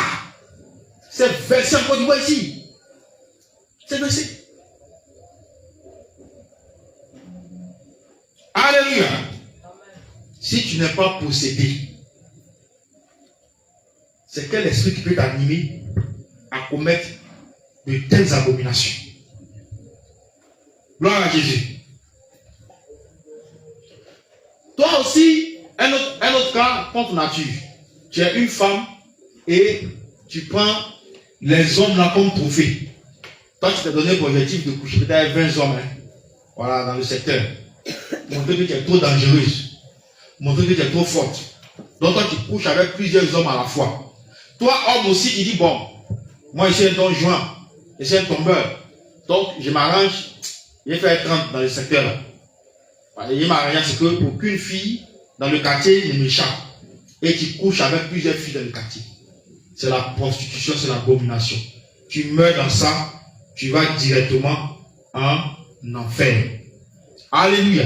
C'est versé encore du bois ici. C'est versé. Alléluia. Si tu n'es pas possédé, c'est quel esprit qui peut t'animer à commettre de telles abominations? Gloire à Jésus. Toi aussi, un autre cas contre nature. Tu es une femme et tu prends les hommes là comme trophée. Toi, tu t'es donné pour objectif de coucher peut-être avec 20 hommes. Hein. Voilà, dans le secteur. Montrer que tu es trop dangereuse. Montrer que tu es trop forte. Donc, toi, tu couches avec plusieurs hommes à la fois. Toi, homme aussi, tu dis, bon, moi, je suis un don juin. Je suis un tombeur. Donc, je m'arrange. Je vais faire 30 dans le secteur là. Et je m'arrange à ce qu'aucune fille dans le quartier ne m'échappe. Et tu couches avec plusieurs filles dans le quartier. C'est la prostitution, c'est l'abomination. Tu meurs dans ça, tu vas directement en enfer. Alléluia.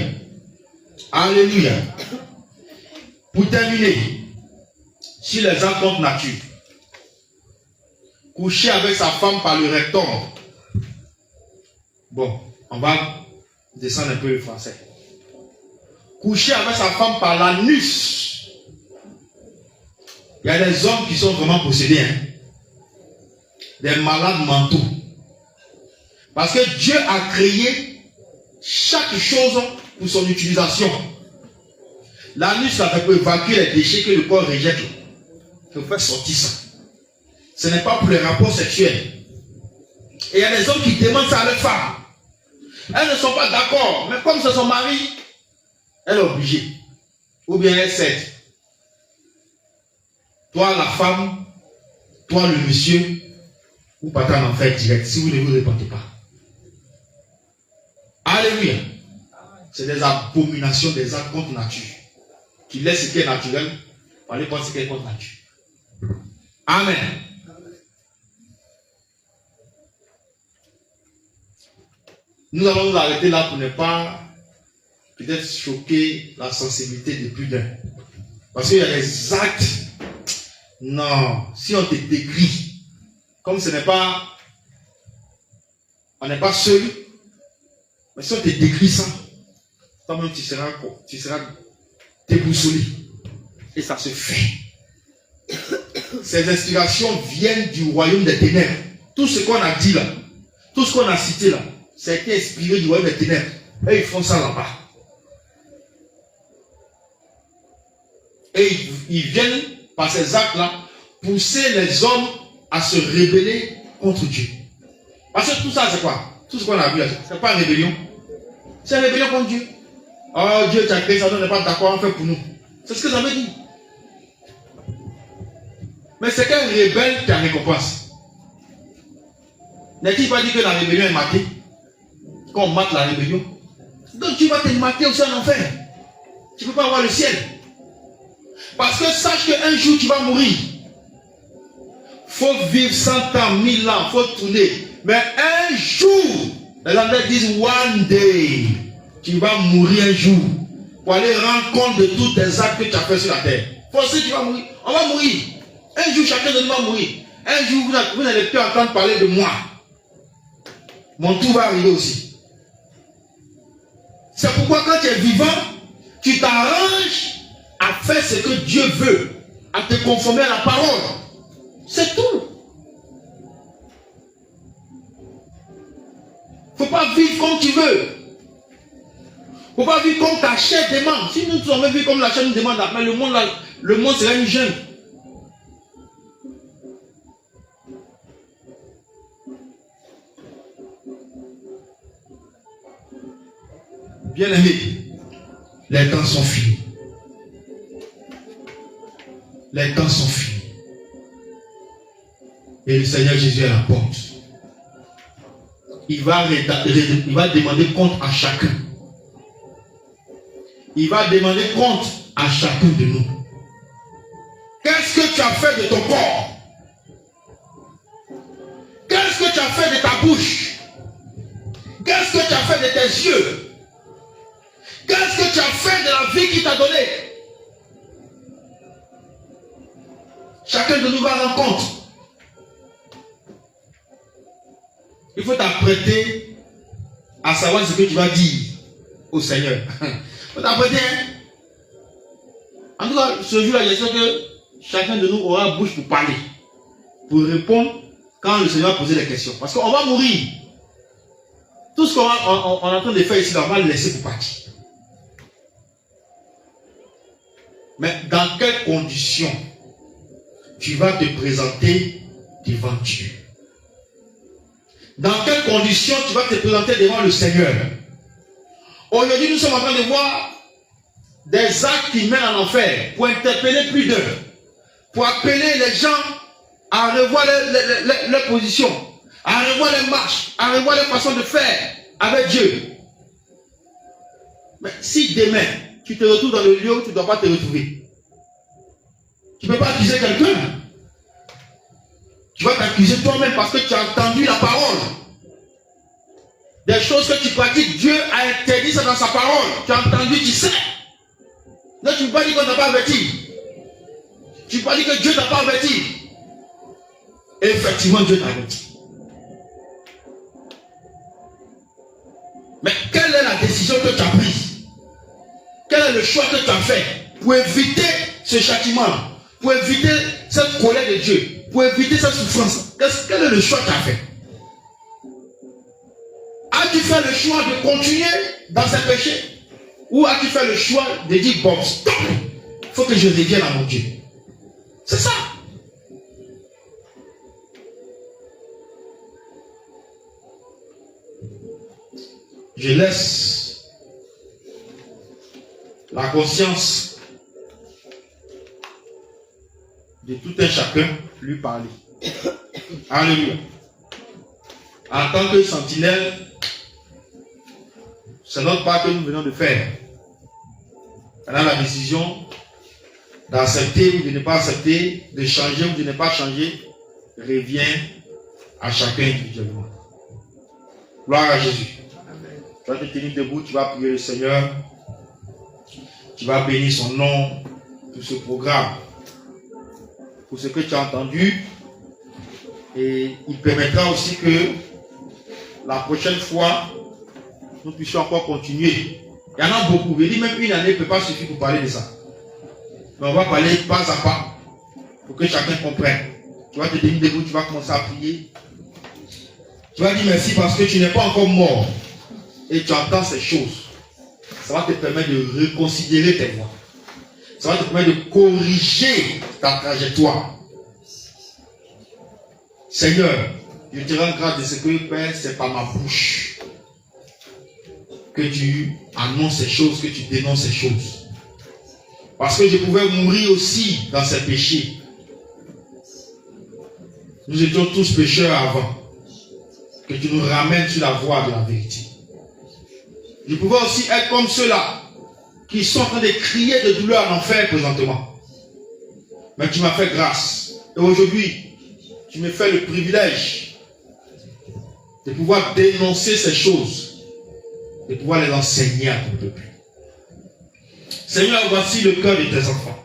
Alléluia. Pour terminer, sur les actes contre nature. Coucher avec sa femme par le rectum. Bon, on va descendre un peu le français. Coucher avec sa femme par l'anus. Il y a des hommes qui sont vraiment possédés, hein? Des malades mentaux. Parce que Dieu a créé chaque chose pour son utilisation. L'anus, ça peut évacuer les déchets que le corps rejette. Ça peut faire sortir ça. Ce n'est pas pour les rapports sexuels. Et il y a des hommes qui demandent ça à leurs femmes. Elles ne sont pas d'accord. Mais comme c'est son mari, elle est obligée. Ou bien elle cède. Toi la femme, toi le monsieur, vous partez en enfer direct si vous ne vous répandez pas. Alléluia. C'est des abominations, des actes contre nature. Qui laissent ce qui est naturel, pour aller voir ce qui est contre nature. Amen. Nous allons nous arrêter là pour ne pas peut-être choquer la sensibilité de plus d'un. Parce qu'il y a des actes. Non, si on te décrit, comme ce n'est pas, on n'est pas seul, mais si on te décrit ça, toi-même tu seras déboussolé. Et ça se fait. Ces inspirations viennent du royaume des ténèbres. Tout ce qu'on a dit là, tout ce qu'on a cité là, ça a été inspiré du royaume des ténèbres. Et ils font ça là-bas. Et ils viennent, par ces actes-là, pousser les hommes à se rebeller contre Dieu. Parce que tout ça, c'est quoi? Tout ce qu'on a vu là, c'est pas une rébellion. C'est une rébellion contre Dieu. Oh, Dieu t'a créé ça, on n'est pas d'accord, on fait pour nous. C'est ce que ça veut dire. Mais c'est qu'un rebelle qui a récompense. N'est-il pas dit que la rébellion est matée? Quand on mate la rébellion, donc tu vas te mater aussi en enfer. Tu ne peux pas avoir le ciel. Parce que sache qu'un jour tu vas mourir. Faut vivre 100 ans, 1000 ans, faut tourner. Mais un jour, les Anglais disent one day, tu vas mourir un jour pour aller rendre compte de tous tes actes que tu as fait sur la terre. Forcément, tu vas mourir. On va mourir. Un jour, chacun de nous va mourir. Un jour, vous n'allez plus entendre parler de moi. Mon tour va arriver aussi. C'est pourquoi quand tu es vivant, tu t'arranges à faire ce que Dieu veut, à te conformer à la parole. C'est tout. Il ne faut pas vivre comme tu veux. Il ne faut pas vivre comme ta chair demande. Si nous sommes vivre comme la chair nous demande, après le monde sera une jungle. Bien aimé, les temps sont finis. Les temps sont finis. Et le Seigneur Jésus est à la porte. Il va demander compte à chacun. Il va demander compte à chacun de nous. Qu'est-ce que tu as fait de ton corps? Qu'est-ce que tu as fait de ta bouche? Qu'est-ce que tu as fait de tes yeux? Qu'est-ce que tu as fait de la vie qu'il t'a donnée? Chacun de nous va rendre compte. Il faut t'apprêter à savoir ce que tu vas dire au Seigneur. Il faut t'apprêter. En tout cas, ce jour-là, j'espère que chacun de nous aura bouche pour parler. Pour répondre quand le Seigneur va poser des questions. Parce qu'on va mourir. Tout ce qu'on est en train de faire ici, on va le laisser pour partir. Mais dans quelles conditions tu vas te présenter devant Dieu? Dans quelles conditions tu vas te présenter devant le Seigneur? Aujourd'hui, nous sommes en train de voir des actes qui mènent en enfer pour interpeller plus d'un, pour appeler les gens à revoir leur position, à revoir les marches, à revoir leur façon de faire avec Dieu. Mais si demain, tu te retrouves dans le lieu où tu ne dois pas te retrouver, tu ne peux pas accuser quelqu'un. Tu vas t'accuser toi-même parce que tu as entendu la parole. Des choses que tu pratiques, Dieu a interdit ça dans sa parole. Tu as entendu, tu sais. Donc tu ne peux pas dire qu'on n'a pas averti. Tu peux pas dire que Dieu t'a pas averti. Effectivement, Dieu t'a averti. Mais quelle est la décision que tu as prise? Quel est le choix que tu as fait pour éviter ce châtiment, pour éviter cette colère de Dieu, pour éviter cette souffrance? Quel est le choix que tu as fait? As-tu fait le choix de continuer dans ces péchés? Ou as-tu fait le choix de dire, bon, stop, il faut que je revienne à mon Dieu? C'est ça. Je laisse la conscience de tout un chacun lui parler. Alléluia. En tant que sentinelle, c'est notre part que nous venons de faire. Maintenant, la décision d'accepter ou de ne pas accepter, de changer ou de ne pas changer, revient à chacun individuellement. Gloire à Jésus. Tu vas te tenir debout, tu vas prier le Seigneur. Tu vas bénir son nom pour ce programme, pour ce que tu as entendu. Et il permettra aussi que la prochaine fois, nous puissions encore continuer. Il y en a beaucoup. Je dis même une année ne peut pas suffire pour parler de ça. Mais on va parler pas à pas pour que chacun comprenne. Tu vas te tenir debout, tu vas commencer à prier. Tu vas dire merci parce que tu n'es pas encore mort. Et tu entends ces choses. Ça va te permettre de reconsidérer tes voies. Ça va te permettre de corriger ta trajectoire. Seigneur, je te rends grâce de ce que, Père, c'est par ma bouche que tu annonces ces choses, que tu dénonces ces choses. Parce que je pouvais mourir aussi dans ces péchés. Nous étions tous pécheurs avant. Que tu nous ramènes sur la voie de la vérité. Je pouvais aussi être comme ceux-là qui sont en train de crier de douleur en enfer présentement. Mais tu m'as fait grâce. Et aujourd'hui, tu me fais le privilège de pouvoir dénoncer ces choses, de pouvoir les enseigner à ton peuple. Seigneur, voici le cœur de tes enfants.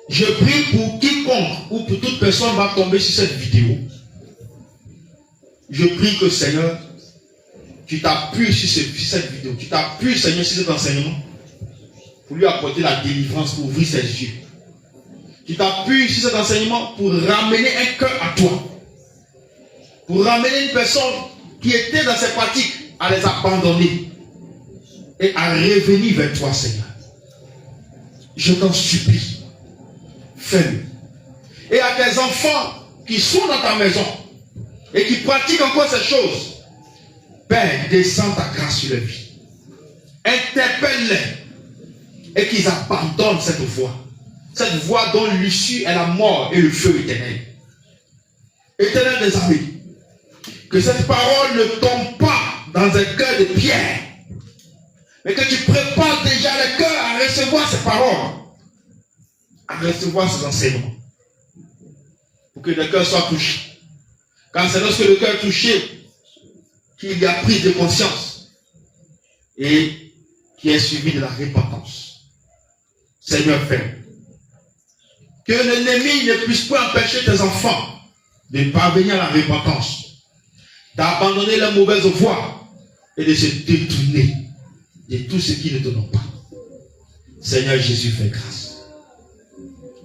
Je prie pour quiconque ou pour toute personne va tomber sur cette vidéo. Je prie que, Seigneur, tu t'appuies sur cette vidéo, tu t'appuies, Seigneur, sur cet enseignement pour lui apporter la délivrance, pour ouvrir ses yeux. Tu t'appuies sur cet enseignement pour ramener un cœur à toi. Pour ramener une personne qui était dans ses pratiques à les abandonner et à revenir vers toi, Seigneur. Je t'en supplie, fais-le. Et à tes enfants qui sont dans ta maison et qui pratiquent encore ces choses, Père, descends ta grâce sur leur vie. Interpelle-les et qu'ils abandonnent cette voie. Cette voie dont l'issue est la mort et le feu éternel. Éternel des amis, que cette parole ne tombe pas dans un cœur de pierre, mais que tu prépares déjà le cœur à recevoir ces paroles, à recevoir ces enseignements, pour que le cœur soit touché. Car c'est lorsque le cœur est touché qu'il y a prise de conscience et qui est suivi de la repentance. Seigneur, fais que l'ennemi ne puisse pas empêcher tes enfants de parvenir à la repentance, d'abandonner la mauvaise voie et de se détourner de tout ce qui ne te donne pas. Seigneur Jésus, fais grâce.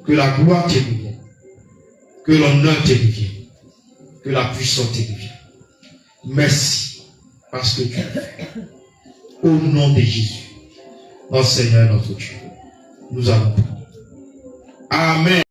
Que la gloire te revienne, que l'honneur te revienne, que la puissance te revienne. Merci parce que tu l'as fait. Au nom de Jésus, notre Seigneur, notre Dieu, nous allons prier. Amen.